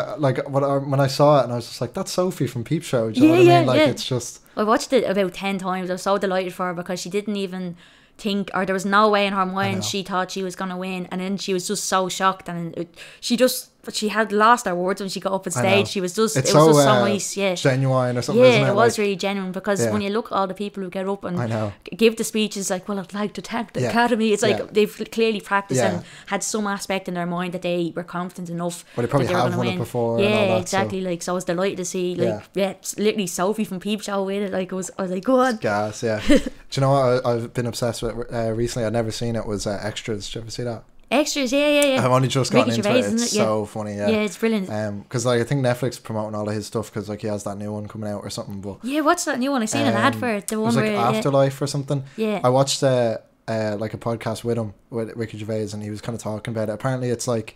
when I saw it and I was just like, that's Sophie from Peep Show. Do you know Yeah, what I yeah, mean? Like yeah. it's just I watched it about 10 times. I was so delighted for her, because she didn't even think, or there was no way in her know. mind she thought she was going to win, and then she was just so shocked, and she just but she had lost her words when she got up on stage. She was just, it's it was just so nice, yeah. Genuine or something, yeah, isn't it? It was really genuine, because when you look at all the people who get up and give the speeches, like, well, I'd like to thank the Academy. It's like they've clearly practiced and had some aspect in their mind that they were confident enough. Well, they probably that they have won it before. Yeah, and all that, exactly. So. Like, so I was delighted to see, like, literally Sophie from Peep Show with it. Like, I was like, go on. Gas, yeah. Do you know what I've been obsessed with recently? I'd never seen it. Was Extras. Did you ever see that? Extras, yeah. I've only just gotten into it. It's it? so funny, yeah. Yeah, it's brilliant. Because like I think Netflix promoting all of his stuff because like he has that new one coming out or something. But yeah, what's that new one? I seen an ad for it. The one it was where Afterlife or something. Yeah. I watched like a podcast with him with Ricky Gervais, and he was kind of talking about it. Apparently, it's like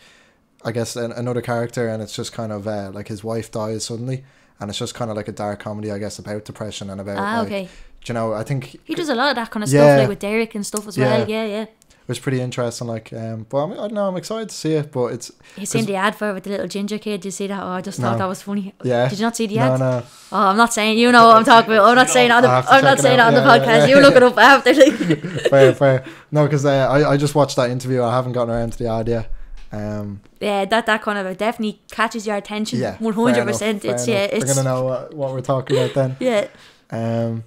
I guess another character, and it's just kind of like his wife dies suddenly, and it's just kind of like a dark comedy, I guess, about depression and about okay. You know, I think he does a lot of that kind of stuff, like with Derek and stuff as well. Yeah. It was pretty interesting, like, but I don't know, I'm excited to see it, but it's... You seen the ad for it with the little ginger kid, did you see that? Oh, I just thought that was funny. Yeah. Did you not see the ad? No. Oh, I'm not saying, you know what I'm talking about. I'm not saying it on the podcast. You look it up after. Fair. No, because I just watched that interview, I haven't gotten around to the ad yet. Yeah, that kind of definitely catches your attention. 100%. It's we're going to know what we're talking about then. Yeah.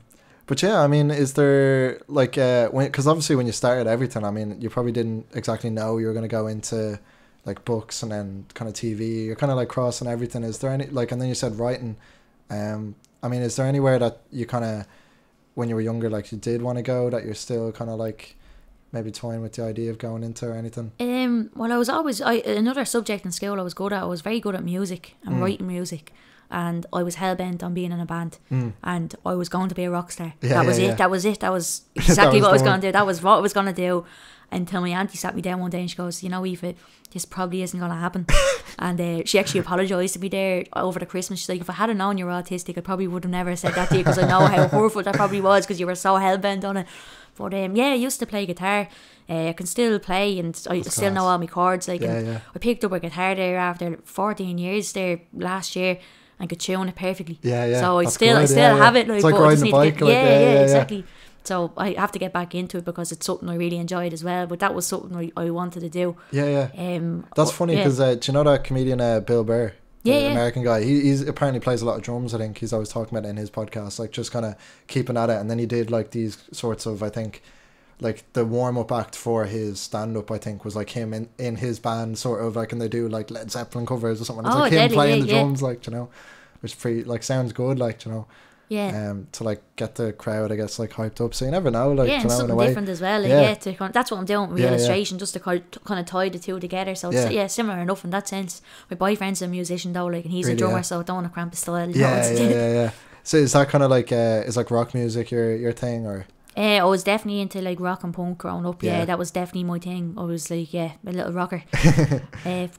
But yeah, I mean, is there like because obviously when you started everything, I mean, you probably didn't exactly know you were going to go into like books and then kind of TV. You're kind of like crossing everything. Is there any like, and then you said writing. I mean, is there anywhere that you kind of when you were younger, like you did want to go, that you're still kind of like maybe toying with the idea of going into or anything? Well, I was always another subject in school I was good at. I was very good at music and writing music. And I was hell-bent on being in a band. And I was going to be a rock star. That was it. That was exactly what I was going to do. That was what I was going to do. Until my auntie sat me down one day and she goes, you know, Aoife, this probably isn't going to happen. And she actually apologised to me there over the Christmas. She's like, if I had known you were autistic, I probably would have never said that to you, because I know how hurtful that probably was, because you were so hell-bent on it. But I used to play guitar. I can still play, and I still know all my chords. Like, I picked up a guitar there after 14 years there last year. I could tune it perfectly. So I still have it. Like, it's like riding a bike. Exactly. So I have to get back into it because it's something I really enjoyed as well. But that was something I wanted to do. That's funny because do you know that comedian Bill Burr? The American guy. He's apparently plays a lot of drums. I think he's always talking about it in his podcast, like just kind of keeping at it. And then he did like these sorts of, I think, like the warm-up act for his stand-up, I think, was like him in his band, sort of like, and they do like Led Zeppelin covers or something. It's like him playing the drums, like, you know, which pretty like sounds good, like, you know. To like get the crowd, I guess, like hyped up. So you never know, like, you know, something in a way different as well. Like, that's what I'm doing with illustration, just to kind of tie the two together. So it's similar enough in that sense. My boyfriend's a musician though, like, and he's a drummer, so I don't want to cramp his style. So is that kind of like is like rock music your thing, or? I was definitely into like rock and punk growing up. That was definitely my thing. I was like a little rocker.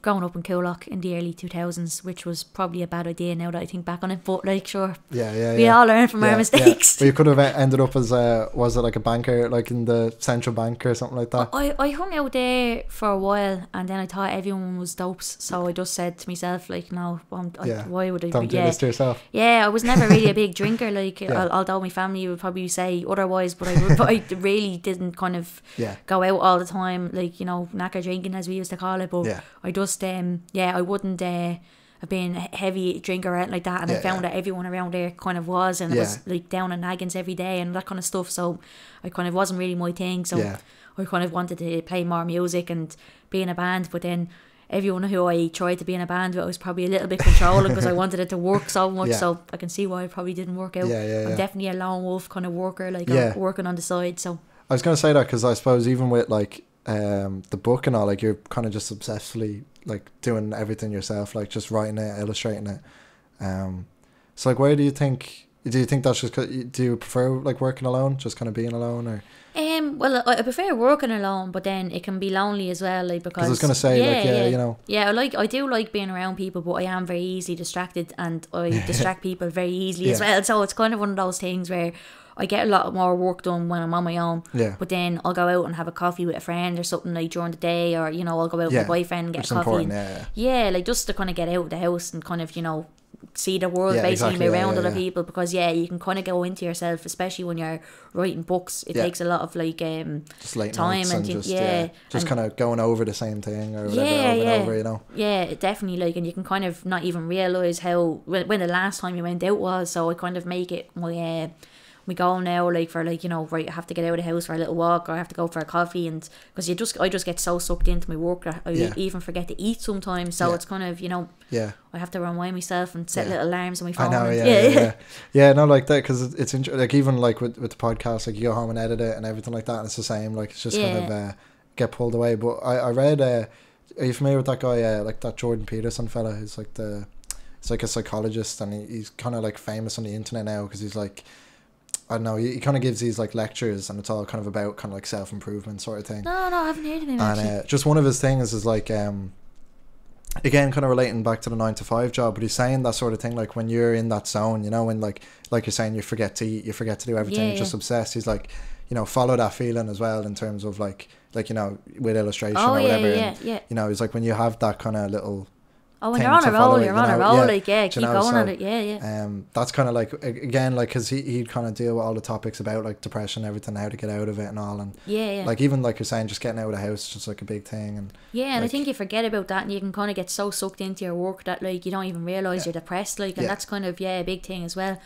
Growing up in Coolock in the early 2000s, which was probably a bad idea now that I think back on it, but like, sure, we all learn from our mistakes. But you could have ended up as was it like a banker, like in the central bank or something like that? I hung out there for a while, and then I thought everyone was dopes, so I just said to myself, like, no, why would I don't do this to yourself? I was never really a big drinker, like, although my family would probably say otherwise, but I really didn't kind of go out all the time, like, you know, knacker drinking as we used to call it. But I just I wouldn't have been a heavy drinker or anything like that, and I found that everyone around there kind of was, and it was like down on naggins every day and that kind of stuff, so I kind of wasn't really my thing. So I kind of wanted to play more music and be in a band, but then everyone who I tried to be in a band with, I was probably a little bit controlling because I wanted it to work so much. So I can see why it probably didn't work out. I'm definitely a lone wolf kind of worker, like I'm working on the side. So I was going to say that because I suppose even with like the book and all, like you're kind of just obsessively like doing everything yourself, like just writing it, illustrating it. So like, where do you think that's just, do you prefer like working alone, just kind of being alone, or? Well, I prefer working alone, but then it can be lonely as well, like, because I was gonna say, you know, I do like being around people, but I am very easily distracted, and I distract people very easily as well. So it's kind of one of those things where I get a lot more work done when I'm on my own. Yeah. But then I'll go out and have a coffee with a friend or something like during the day, or you know, I'll go out with my boyfriend and get a coffee. Yeah, like just to kind of get out of the house and kind of, you know, see the world, basically, be around other people, because you can kind of go into yourself, especially when you're writing books. It takes a lot of like just late time and just kind of going over the same thing or whatever over and over, you know. Yeah, definitely, like, and you can kind of not even realise how when the last time you went out was. So I kind of make it my goal now, like, for like, you know, right, I have to get out of the house for a little walk, or I have to go for a coffee, and because I just get so sucked into my work that I even forget to eat sometimes. So it's kind of, you know, I have to remind myself and set little alarms on my phone. I know, yeah, no, like that, because it's like, even like with the podcast, like, you go home and edit it and everything like that, and it's the same, like, it's just kind of get pulled away. But I read, are you familiar with that guy, like that Jordan Peterson fella, who's like it's like a psychologist, and he's kind of like famous on the internet now because he's like, I don't know, he kind of gives these like lectures, and it's all kind of about kind of like self-improvement sort of thing. No, I haven't heard of him. And just one of his things is like, again, kind of relating back to the 9-to-5 job, but he's saying that sort of thing, like when you're in that zone, you know, when like you're saying, you forget to eat, you forget to do everything, you're just obsessed. He's like, you know, follow that feeling as well, in terms of like, you know, with illustration or whatever. You know, it's like when you have that kind of little... when you're on a roll, you're on a roll, like, keep going at it, that's kind of like, again, like, because he'd kind of deal with all the topics about like depression, everything, how to get out of it and all, and like, even like you're saying, just getting out of the house is just like a big thing. And and like, I think you forget about that, and you can kind of get so sucked into your work that like you don't even realise you're depressed, like, and that's kind of a big thing as well.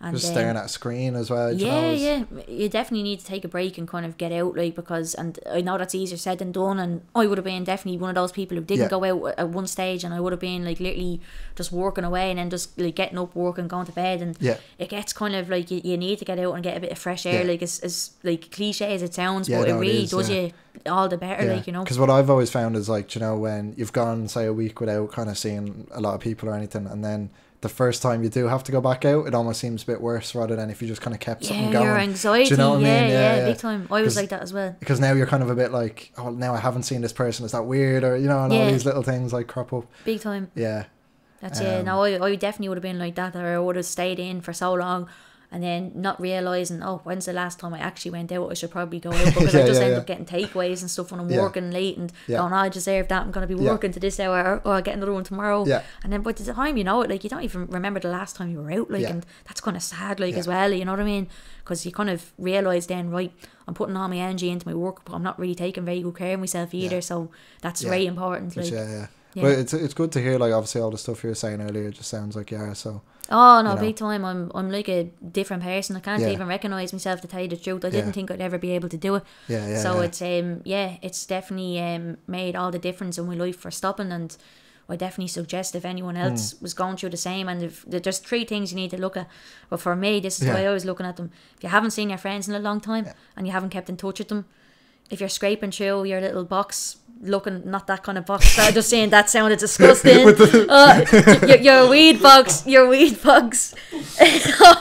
And just staring at a screen as well. You definitely need to take a break and kind of get out, like, because, and I know that's easier said than done, and I would have been definitely one of those people who didn't go out at one stage, and I would have been like literally just working away and then just like getting up, working, going to bed, and it gets kind of like you need to get out and get a bit of fresh air, like, as like cliche as it sounds, but it really does you all the better, like, you know. Because what I've always found is, like, you know, when you've gone say a week without kind of seeing a lot of people or anything, and then the first time you do have to go back out, it almost seems a bit worse, rather than if you just kind of kept something going. Your anxiety, do you know what I mean? Yeah, big time. I was like that as well. Because now you're kind of a bit like, oh, now I haven't seen this person, is that weird? Or, you know, and all these little things like crop up. Big time. Yeah. That's no, I definitely would have been like that, or I would have stayed in for so long, and then not realising, oh, when's the last time I actually went out? I should probably go out, because I just end up getting takeaways and stuff when I'm working late, and going, oh, I deserve that, I'm going to be working to this hour, or I'll get another one tomorrow. And then by the time you know it, like, you don't even remember the last time you were out, like, and that's kind of sad, like, as well, you know what I mean? Because you kind of realise then, right, I'm putting all my energy into my work, but I'm not really taking very good care of myself either, so that's very important. Like, But it's good to hear, like, obviously all the stuff you were saying earlier just sounds like you are, so... Oh no, big time. I'm like a different person. I can't even recognise myself, to tell you the truth. I didn't think I'd ever be able to do it. So it's it's definitely made all the difference in my life for stopping, and I definitely suggest if anyone else was going through the same, and if there's 3 things you need to look at. But for me, this is why I was looking at them. If you haven't seen your friends in a long time and you haven't kept in touch with them, if you're scraping through your little box, looking, not that kind of box, I'm just saying that sounded disgusting. Your weed box, oh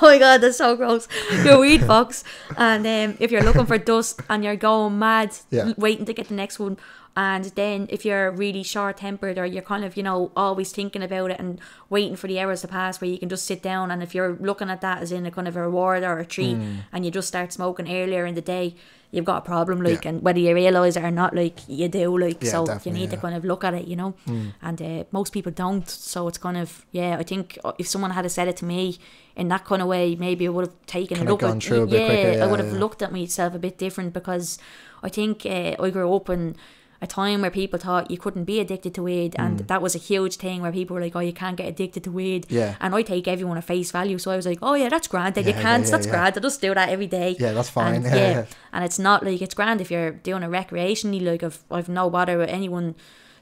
my god, that's so gross. Your weed box, and if you're looking for dust and you're going mad, waiting to get the next one. And then if you're really short-tempered, or you're kind of, you know, always thinking about it and waiting for the hours to pass where you can just sit down, and if you're looking at that as in a kind of a reward or a treat, and you just start smoking earlier in the day, you've got a problem, like, and whether you realise it or not, like, you do, like, so you need to kind of look at it, you know. And most people don't, so it's kind of, I think if someone had said it to me in that kind of way, maybe I would have taken kind it up, gone through a bit quicker, I would have looked at myself a bit different, because I think I grew up in a time where people thought you couldn't be addicted to weed, and that was a huge thing, where people were like, oh, you can't get addicted to weed, and I take everyone at face value, so I was like, oh yeah, that's grand, you can't, that's grand, I just do that every day, that's fine, and, and it's not like, it's grand if you're doing it recreationally, like, I've no bother with anyone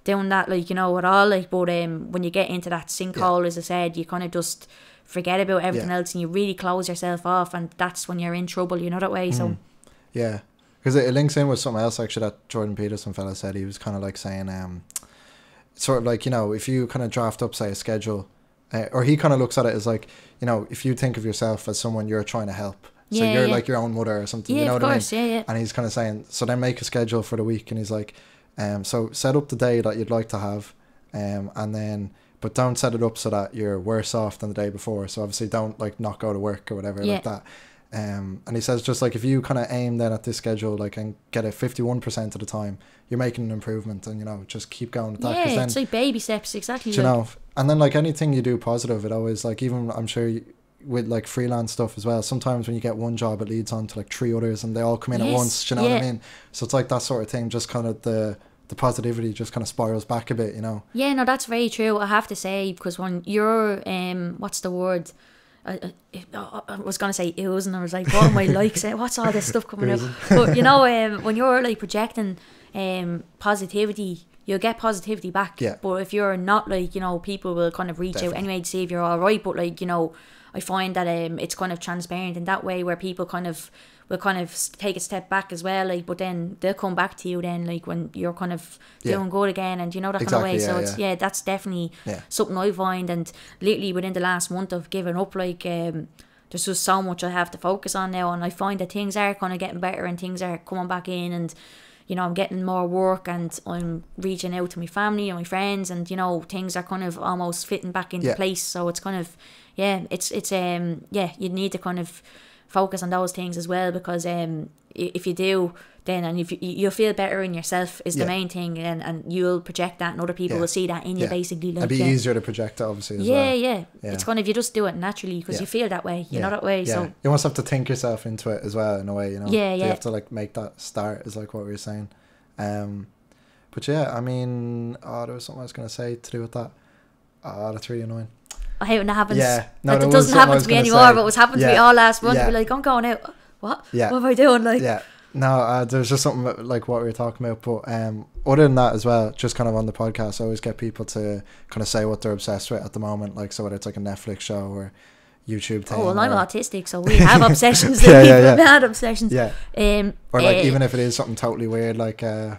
doing that, like, you know, at all, like, but when you get into that sinkhole, as I said, you kind of just forget about everything else, and you really close yourself off, and that's when you're in trouble, you know, that way. So because it links in with something else actually that Jordan Peterson fella said. He was kind of like saying, sort of like, you know, if you kind of draft up, say, a schedule, or he kind of looks at it as like, you know, if you think of yourself as someone you're trying to help, so you're like your own mother or something, you know what I mean? And he's kind of saying, so then make a schedule for the week, and he's like, so set up the day that you'd like to have, and then, but don't set it up so that you're worse off than the day before. So obviously don't like not go to work or whatever like that. And he says just like if you kind of aim then at this schedule like and get it 51% of the time, you're making an improvement, and you know, just keep going with that. Yeah, then, it's like baby steps, exactly. You know, and then like anything you do positive, it always like, even I'm sure with like freelance stuff as well, sometimes when you get one job it leads on to like 3 others and they all come in at once, you know what I mean? So it's like that sort of thing, just kind of the positivity just kind of spirals back a bit, you know. Yeah, no, that's very true, I have to say, because when you're what's the word, I was gonna say oozing, I was like, what am I like saying, what's all this stuff coming out? But you know, when you're like projecting positivity, you'll get positivity back. But if you're not, like, you know, people will kind of reach out anyway to see if you're all right. But like, you know, I find that it's kind of transparent in that way, where people kind of will kind of take a step back as well, like, but then they'll come back to you then, like, when you're kind of doing good again, and you know, that kind of way. So it's that's definitely something I find. And literally within the last month of giving up, like, there's just so much I have to focus on now, and I find that things are kind of getting better and things are coming back in, and you know, I'm getting more work and I'm reaching out to my family and my friends, and you know, things are kind of almost fitting back into place. So it's kind of it's you need to kind of focus on those things as well, because if you do, then, and if you'll feel better in yourself is the main thing, and you'll project that, and other people will see that in you, basically. Like, it'd be easier to project it, obviously, as well. Yeah. It's kind of, you just do it naturally because you feel that way, you know, that way. So you almost have to think yourself into it as well, in a way, you know. Yeah. So you have to like make that start, is like what we were saying. But yeah, I mean, there was something I was going to say to do with that. That's really annoying. I hate when that happens. Yeah, no, like, it doesn't happen to me anymore, but it was happening to me all last month. We're like, I'm going out. What? Yeah. What am I doing? Like, no, there's just something like what we were talking about. But other than that as well, just kind of on the podcast, I always get people to kind of say what they're obsessed with at the moment. Like, so whether it's like a Netflix show or YouTube thing. Oh, well, I'm autistic, so we have obsessions. Mad obsessions. Yeah. Or like, even if it is something totally weird, like I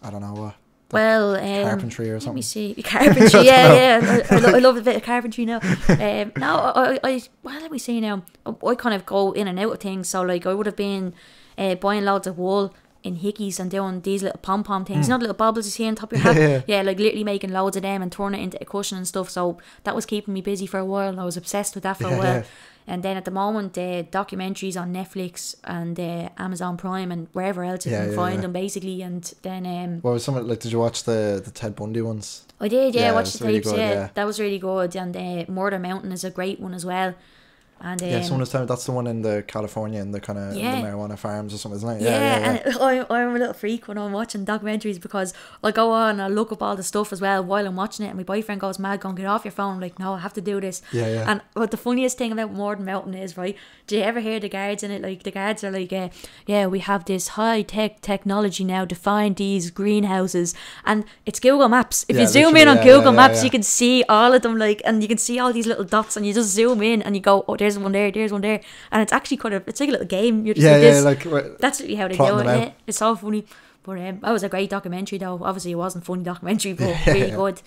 don't know what. Well, carpentry or something. Let me see. Carpentry, I love a bit of carpentry now. Let me see now. I kind of go in and out of things. So like, I would have been buying loads of wool in Hickeys and doing these little pom-pom things, not little bobbles you see on top of your hat. Like literally making loads of them and turning it into a cushion and stuff. So that was keeping me busy for a while. I was obsessed with that for a while. And then at the moment, documentaries on Netflix and Amazon Prime and wherever else you can find them, basically. And then what was something like? Did you watch the Ted Bundy ones? I did. I watched the really tapes. Good, that was really good. And Murder Mountain is a great one as well. And someone was telling me that's the one in the California, in the kind of the marijuana farms or something, isn't it? And I'm a little freak when I'm watching documentaries, because I'll go on and I'll look up all the stuff as well while I'm watching it, and my boyfriend goes mad, going, get off your phone. I'm like, no, I have to do this. And what the funniest thing about Morden Mountain is, right, do you ever hear the guards in it? Like, the guards are like, we have this high-tech technology now to find these greenhouses, and it's Google Maps. If you zoom in on Google Maps, you can see all of them, like, and you can see all these little dots, and you just zoom in and you go, oh, there's one there, and it's actually kind of, it's like a little game. You're just that's really how they do it. It's so funny. But that was a great documentary, though. Obviously it wasn't a funny documentary, but really good.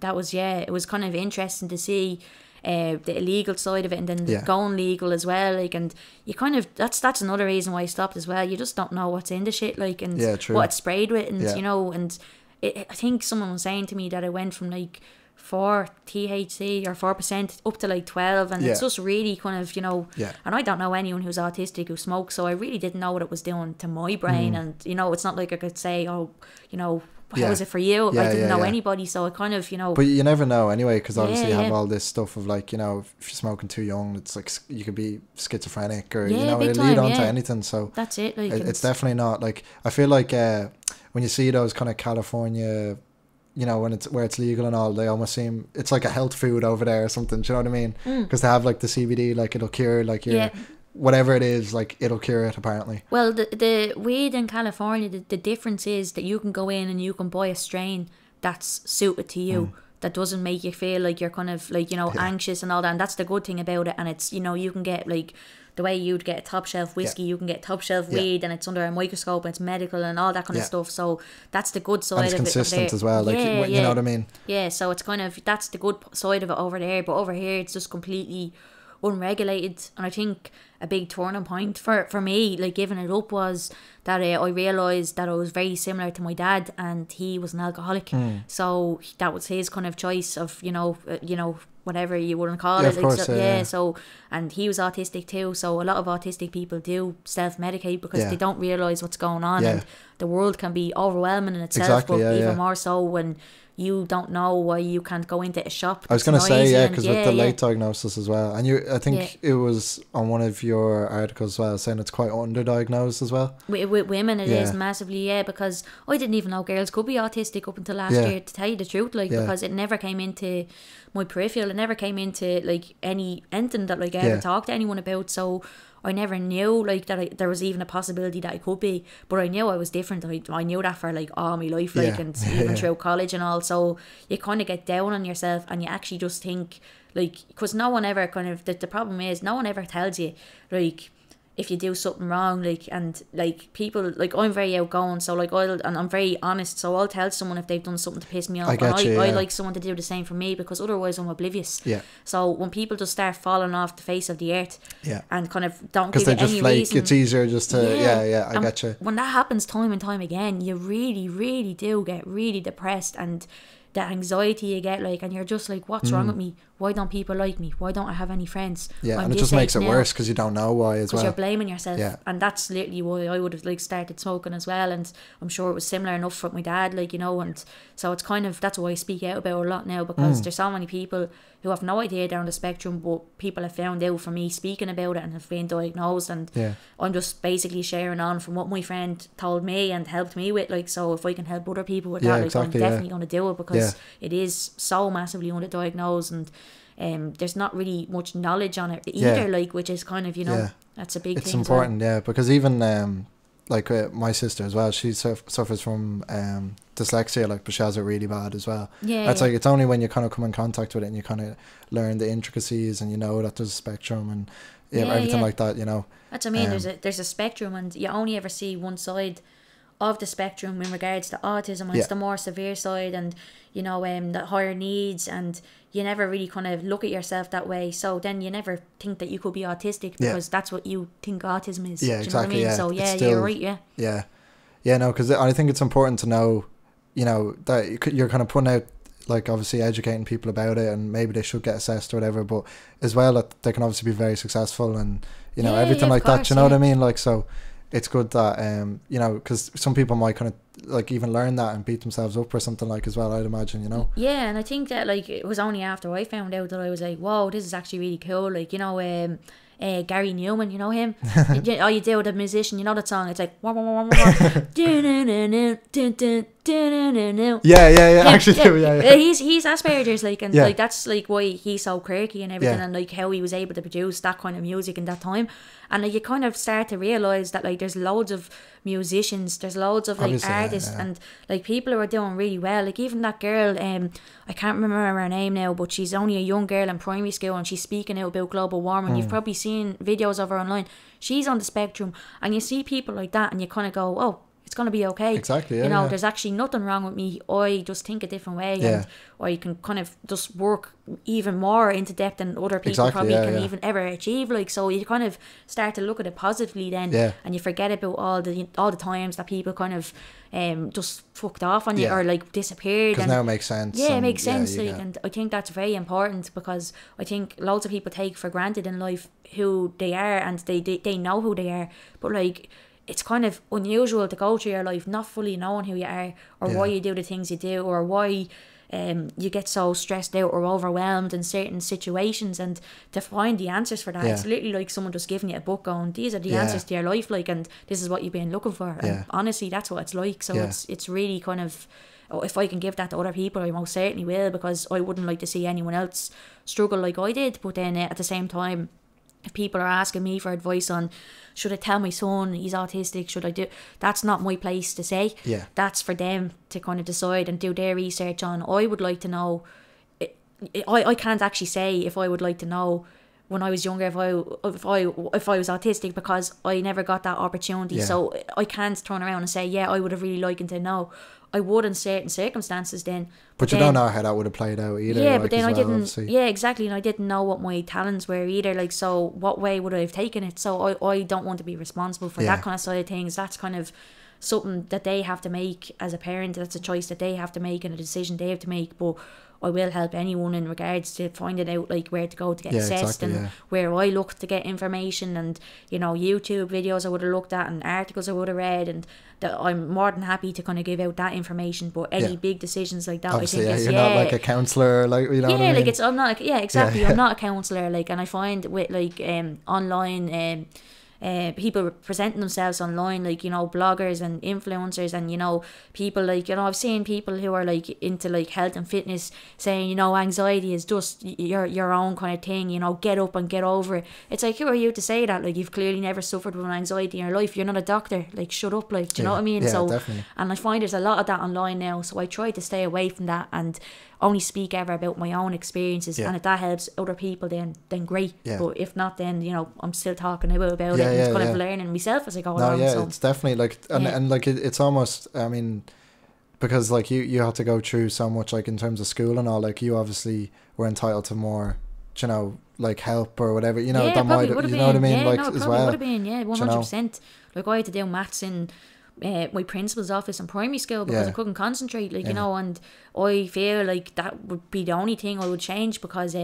That was, it was kind of interesting to see the illegal side of it, and then going legal as well, like, and you kind of, that's another reason why I stopped as well. You just don't know what's in the shit, like, and what it's sprayed with, and you know, and I think someone was saying to me that it went from like 4 THC or 4% up to like 12, and it's just really kind of, you know, and I don't know anyone who's autistic who smokes, so I really didn't know what it was doing to my brain. And you know, it's not like I could say, oh, you know, how is it for you? I didn't know anybody, so I kind of, you know, but you never know anyway, because obviously you have all this stuff of like, you know, if you're smoking too young, it's like you could be schizophrenic, or you know, it'll lead on to anything. So that's it, like, it's definitely not like, I feel like when you see those kind of California, you know, when it's where it's legal and all, they almost seem, it's like a health food over there or something. Do you know what I mean? Because they have like the CBD, like it'll cure like your whatever it is, like it'll cure it apparently. Well, the weed in California, the difference is that you can go in and you can buy a strain that's suited to you. That doesn't make you feel like you're kind of like, you know, anxious and all that. And that's the good thing about it. And it's, you know, you can get like, the way you'd get a top shelf whiskey, you can get top shelf weed, and it's under a microscope and it's medical and all that kind of stuff. So that's the good side of it. And it's consistent as well, like, you know what I mean? Yeah, so it's kind of, that's the good side of it over there. But over here, it's just completely unregulated. And I think a big turning point for me, like giving it up, was that I realised that I was very similar to my dad, and he was an alcoholic. So that was his kind of choice of, you know, whatever you want to call Yeah, it. of course, yeah. So, and he was autistic too. So a lot of autistic people do self-medicate because they don't realise what's going on, and the world can be overwhelming in itself. Exactly, but even more so when you don't know why you can't go into a shop. I was going to say, because with the late yeah. diagnosis as well. And I think it was on one of your articles as well, saying it's quite underdiagnosed as well. With women, it is massively, because I didn't even know girls could be autistic up until last year, to tell you the truth, because it never came into my peripheral. It never came into, anything that, I ever talked to anyone about. So I never knew that there was even a possibility that I could be, but I knew I was different. I knew that for all my life, and even through college and all. So you kind of get down on yourself, and you actually just think because no one ever the problem is no one ever tells you if you do something wrong, and people, I'm very outgoing, so I'm very honest, so I'll tell someone if they've done something to piss me off, I like someone to do the same for me, because otherwise I'm oblivious. So when people just start falling off the face of the earth, and kind of don't give it any reason, it's easier just to I get you. When that happens time and time again, you really, really do get really depressed, and the anxiety you get, and you're just what's wrong with me? Why don't people like me? Why don't I have any friends? And it just makes it worse because you don't know why as well. Because you're blaming yourself. And that's literally why I would have started smoking as well, and I'm sure it was similar enough for my dad, and so it's that's why I speak out about it a lot now, because there's so many people who have no idea they're on the spectrum, but people have found out from me speaking about it and have been diagnosed, and I'm just basically sharing on from what my friend told me and helped me with, so if I can help other people with that, I'm definitely going to do it, because it is so massively underdiagnosed, and there's not really much knowledge on it either, which is kind of, that's a big thing. It's important, because even my sister as well, she suffers from dyslexia, but she has it really bad as well. It's it's only when you kind of come in contact with it and you kind of learn the intricacies, and that there's a spectrum and everything like that, That's what I mean. There's a spectrum, and you only ever see one side of the spectrum in regards to autism, and it's the more severe side, and the higher needs, and you never really kind of look at yourself that way, so then you never think that you could be autistic, because that's what you think autism is. Do you know what I mean? So you're right. No, because I think it's important to know that you're kind of putting out, obviously educating people about it, and maybe they should get assessed or whatever, but as well that they can obviously be very successful, and everything like that, you know what I mean, so it's good that because some people might kind of even learn that and beat themselves up or something as well, I'd imagine, and I think that it was only after I found out that I was whoa, this is actually really cool, Gary Newman, you know him? You do, the musician, that song, it's he's Asperger's, and that's why he's so quirky and everything, and how he was able to produce that kind of music in that time, and you kind of start to realise that there's loads of musicians, there's loads of artists, and people who are doing really well, even that girl, I can't remember her name now, but she's only a young girl in primary school, and she's speaking out about global warming. You've probably seen videos of her online. She's on the spectrum, and you see people like that, and you kind of go, oh, it's going to be okay. Exactly, there's actually nothing wrong with me. I just think a different way, and I can kind of just work even more into depth than other people can even ever achieve. So you kind of start to look at it positively then, and you forget about all the times that people kind of just fucked off on you or disappeared. Because now it makes sense. It makes sense. And I think that's very important, because I think loads of people take for granted in life who they are, and they know who they are, but it's kind of unusual to go through your life not fully knowing who you are, or why you do the things you do, or why you get so stressed out or overwhelmed in certain situations, and to find the answers for that, it's literally like someone just giving you a book going, these are the answers to your life, and this is what you've been looking for, and honestly that's what it's like. So it's really kind of, if I can give that to other people, I most certainly will, because I wouldn't like to see anyone else struggle like I did. But then at the same time, if people are asking me for advice on, should I tell my son he's autistic, should I do, that's not my place to say. That's for them to kind of decide and do their research on. I would like to know, I can't actually say if I would like to know when I was younger if I was autistic, because I never got that opportunity. So I can't turn around and say I would have really liked to know. I would in certain circumstances then. But you don't know how that would have played out either. Yeah, but then I didn't. Obviously. Yeah, exactly, and I didn't know what my talents were either. So what way would I have taken it? So I don't want to be responsible for that kind of side of things. That's kind of something that they have to make as a parent. That's a choice that they have to make and a decision they have to make. But I will help anyone in regards to finding out like where to go to get assessed, and where I look to get information, and you know, YouTube videos I would have looked at and articles I would have read, and that I'm more than happy to kind of give out that information. But any big decisions like that, obviously, I think you're not like a counsellor, like, you know what I mean? like it's, I'm not, exactly, I'm not a counsellor, like, and I find with like online people presenting themselves online, like, you know, bloggers and influencers, and you know, people like, you know, I've seen people who are like into like health and fitness saying, you know, anxiety is just your own kind of thing, you know, get up and get over it. It's like, who are you to say that? Like, you've clearly never suffered with anxiety in your life. You're not a doctor. Like, shut up. Like, do you know what I mean? So definitely. And I find there's a lot of that online now, so I try to stay away from that and only speak ever about my own experiences, and if that helps other people, then great. But if not, then, you know, I'm still talking about it, and it's kind of learning myself as I go along. So it's definitely like, and like it's almost, I mean, because like you had to go through so much, like in terms of school and all, like you obviously were entitled to more, you know, like help or whatever, you know, that might, you know what I mean, like, as well. Would have been 100%. Like, I had to do maths in my principal's office in primary school because I couldn't concentrate, like, you know, and I feel like that would be the only thing I would change, because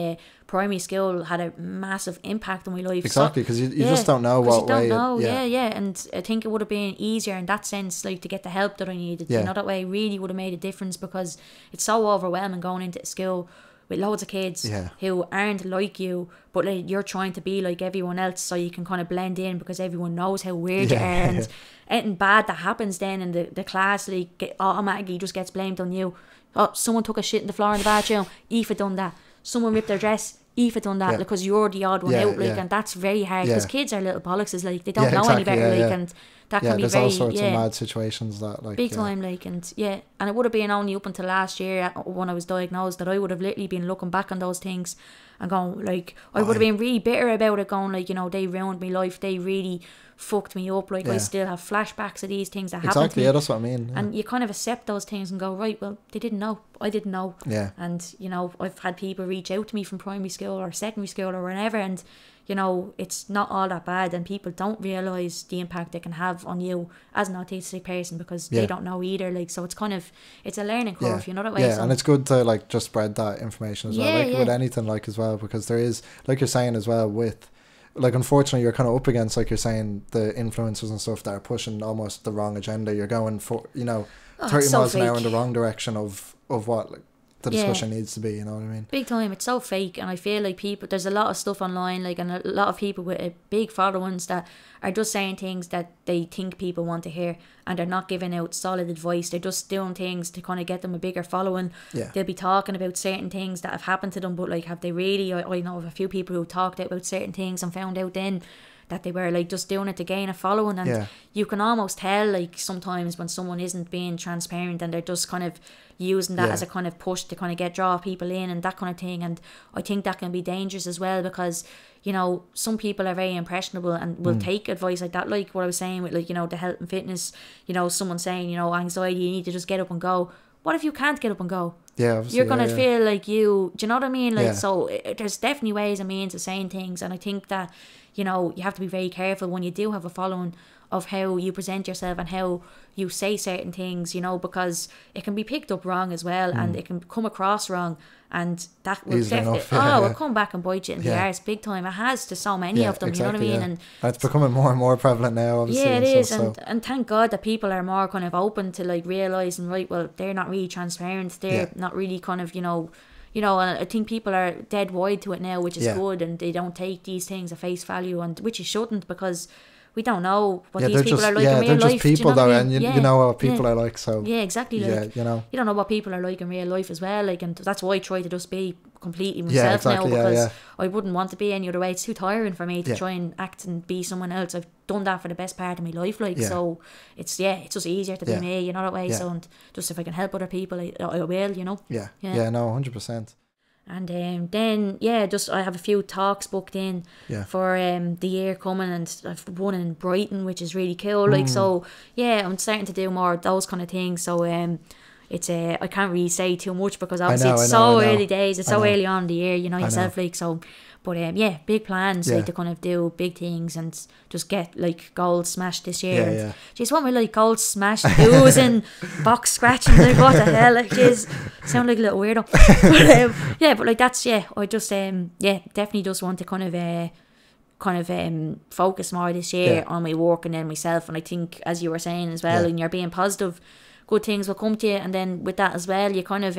primary school had a massive impact on my life. Exactly, because you just don't know what way. And I think it would have been easier in that sense, like, to get the help that I needed. You know, that way really would have made a difference, because it's so overwhelming going into school with loads of kids who aren't like you, but like, you're trying to be like everyone else, so you can kind of blend in, because everyone knows how weird you are, and anything bad that happens then in the class, like, automatically just gets blamed on you. Oh, someone took a shit in the floor in the bathroom, Aoife done that. Someone ripped their dress, Aoife done that, because you're the odd one out, like, and that's very hard, because kids are little bollockses, like, they don't know any better, like, and that can be there's very, all sorts of mad situations that, like, big time, like, and and it would have been only up until last year when I was diagnosed that I would have literally been looking back on those things and going, like, I would have been really bitter about it, going, like, you know, they ruined my life, they really fucked me up, like, I still have flashbacks of these things that happened to me. That's what I mean. And you kind of accept those things and go, right, well, they didn't know, I didn't know. And, you know, I've had people reach out to me from primary school or secondary school or wherever, and, you know, it's not all that bad, and people don't realise the impact it can have on you as an autistic person, because they don't know either, like, so it's kind of, it's a learning curve, you know that way. And it's good to, like, just spread that information as well, like, with anything, like, as well, because there is, like you're saying as well, with, like, unfortunately you're kind of up against, like you're saying, the influencers and stuff that are pushing almost the wrong agenda. You're going for, you know, 30 miles an hour in the wrong direction of what, like, the discussion needs to be, you know what I mean? Big time. It's so fake, and I feel like people, there's a lot of stuff online, like, and a lot of people with a big followings that are just saying things that they think people want to hear, and they're not giving out solid advice. They're just doing things to kind of get them a bigger following. They'll be talking about certain things that have happened to them, but like, have they really? I know of a few people who talked about certain things and found out then that they were like just doing it to gain a following, and you can almost tell, like, sometimes when someone isn't being transparent and they're just kind of using that as a kind of push to kind of draw people in and that kind of thing. And I think that can be dangerous as well, because, you know, some people are very impressionable and will take advice like that, like what I was saying with, like, you know, the health and fitness, you know, someone saying, you know, anxiety, you need to just get up and go. What if you can't get up and go? You're gonna feel like do you know what I mean? Like, so there's definitely ways and means of saying things, and I think that, you know, you have to be very careful when you do have a following of how you present yourself and how you say certain things, you know, because it can be picked up wrong as well, and it can come across wrong, and that will definitely will come back and bite you in the arse big time. It has to so many of them, you know what I mean? And it's becoming more and more prevalent now, obviously. It is, and thank God that people are more kind of open to, like, realising, right, well, they're not really transparent, they're not really kind of, you know, and I think people are dead wide to it now, which is good, and they don't take these things at face value, and which you shouldn't, because we don't know what these people are like in real life. They're just people, though, and you know what people are like, so... exactly. Like, you know. You don't know what people are like in real life as well, like, and that's why I try to just be completely myself now, because I wouldn't want to be any other way. It's too tiring for me to try and act and be someone else. I've done that for the best part of my life, like, so it's just easier to be me, you know, that way. So, and just if I can help other people, I will, you know. No, 100%. And then just I have a few talks booked in for the year coming, and I've one in Brighton, which is really cool. Like, so I'm starting to do more of those kind of things. So it's I can't really say too much because obviously I it's know. early days, it's so early on in the year, you know yourself, like, so. But yeah, big plans, like, to kind of do big things and just get like goals smashed this year. Yeah. Jeez, what my like goals smashed, do's and box scratching, like what the hell, like, jeez, sound like a little weirdo. But yeah, but like that's, yeah, I just definitely just want to kind of focus more this year on my work and then myself. And I think, as you were saying as well, and you're being positive, good things will come to you. And then with that as well, you kind of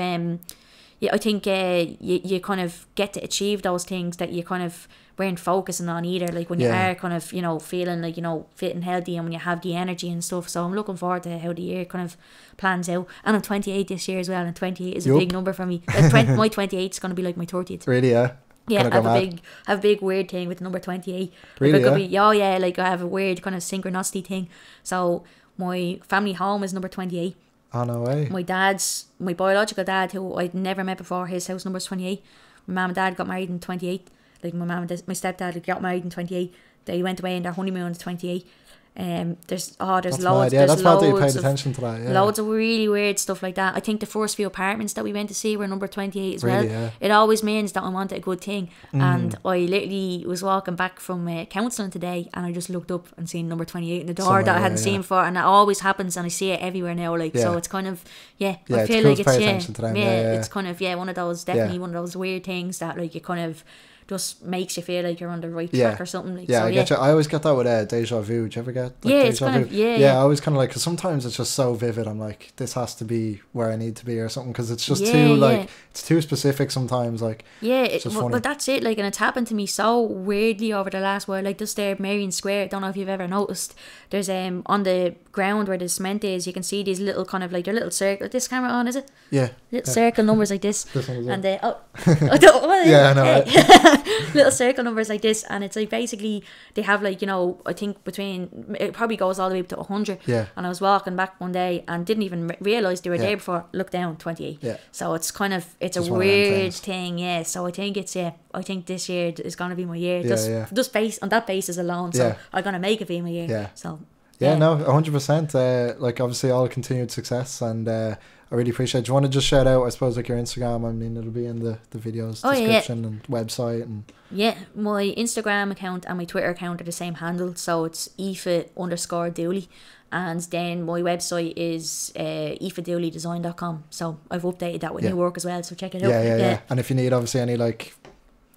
I think you kind of get to achieve those things that you kind of weren't focusing on either, like when you are kind of, you know, feeling like, you know, fit and healthy, and when you have the energy and stuff. So I'm looking forward to how the year kind of plans out. And I'm 28 this year as well, and 28 is a big number for me. My 28 is going to be like my 30th. Really? Yeah, I have a big weird thing with the number 28. Really? Like, like I have a weird kind of synchronicity thing. So my family home is number 28. Oh, no way. My biological dad, who I'd never met before, his house number's 28. My mum and dad got married in 28. Like my stepdad got married in 28. They went away in their honeymoon in 28. There's that's loads. Mad. That's why you paid attention to that. Yeah. Loads of really weird stuff like that. I think the first few apartments that we went to see were number 28 as well. Yeah. It always means that I wanted a good thing. And I literally was walking back from counselling today, and I just looked up and seen number 28 in the door that I hadn't seen before, and that always happens, and I see it everywhere now. Like, so it's kind of I feel like it's it's kind of one of those, definitely one of those weird things that, like, you kind of just makes you feel like you're on the right track or something. Like, I get you. I always get that with deja vu. Do you ever get like, deja vu? I always kind of like, because sometimes it's just so vivid. I'm like, this has to be where I need to be or something, because it's just too like, it's too specific sometimes. Like, but that's it. Like, and it's happened to me so weirdly over the last while. Like, just there, Marion Square. I don't know if you've ever noticed. There's on the ground where the cement is, you can see these little kind of like, they're little circle. This camera on, is it? Yeah. Little circle numbers like this. This one is and I don't. Yeah, I know. Right? Little circle numbers like this, and it's like basically they have, like, you know, I think between, it probably goes all the way up to 100. Yeah. And I was walking back one day and didn't even realise they were there before. Looked down, 28. Yeah. So it's kind of, it's just a weird thing. Yeah. So I think it's I think this year is gonna be my year. Just based on that basis alone. So I'm gonna make it be my year. Yeah. So. Yeah, no, 100%. Like, obviously, all continued success, and I really appreciate it. Do you want to just shout out, I suppose, like your Instagram? I mean, it'll be in the videos description and website. And my Instagram account and my Twitter account are the same handle, so it's Aoife_Dooley. And then my website is aoifedooleydesign.com. So I've updated that with new work as well, so check it out. Yeah. And if you need, obviously, any, like,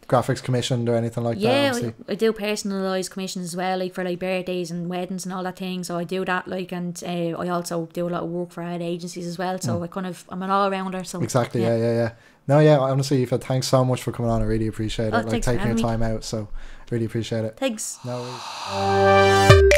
graphics commissioned or anything like that. Yeah, I do personalised commissions as well, like for like birthdays and weddings and all that thing. So I do that, like, and I also do a lot of work for ad agencies as well. So I'm an all rounder. So exactly, yeah. No, yeah, honestly, Aoife, thanks so much for coming on. I really appreciate it. Like, taking your time out. So really appreciate it. Thanks. No worries.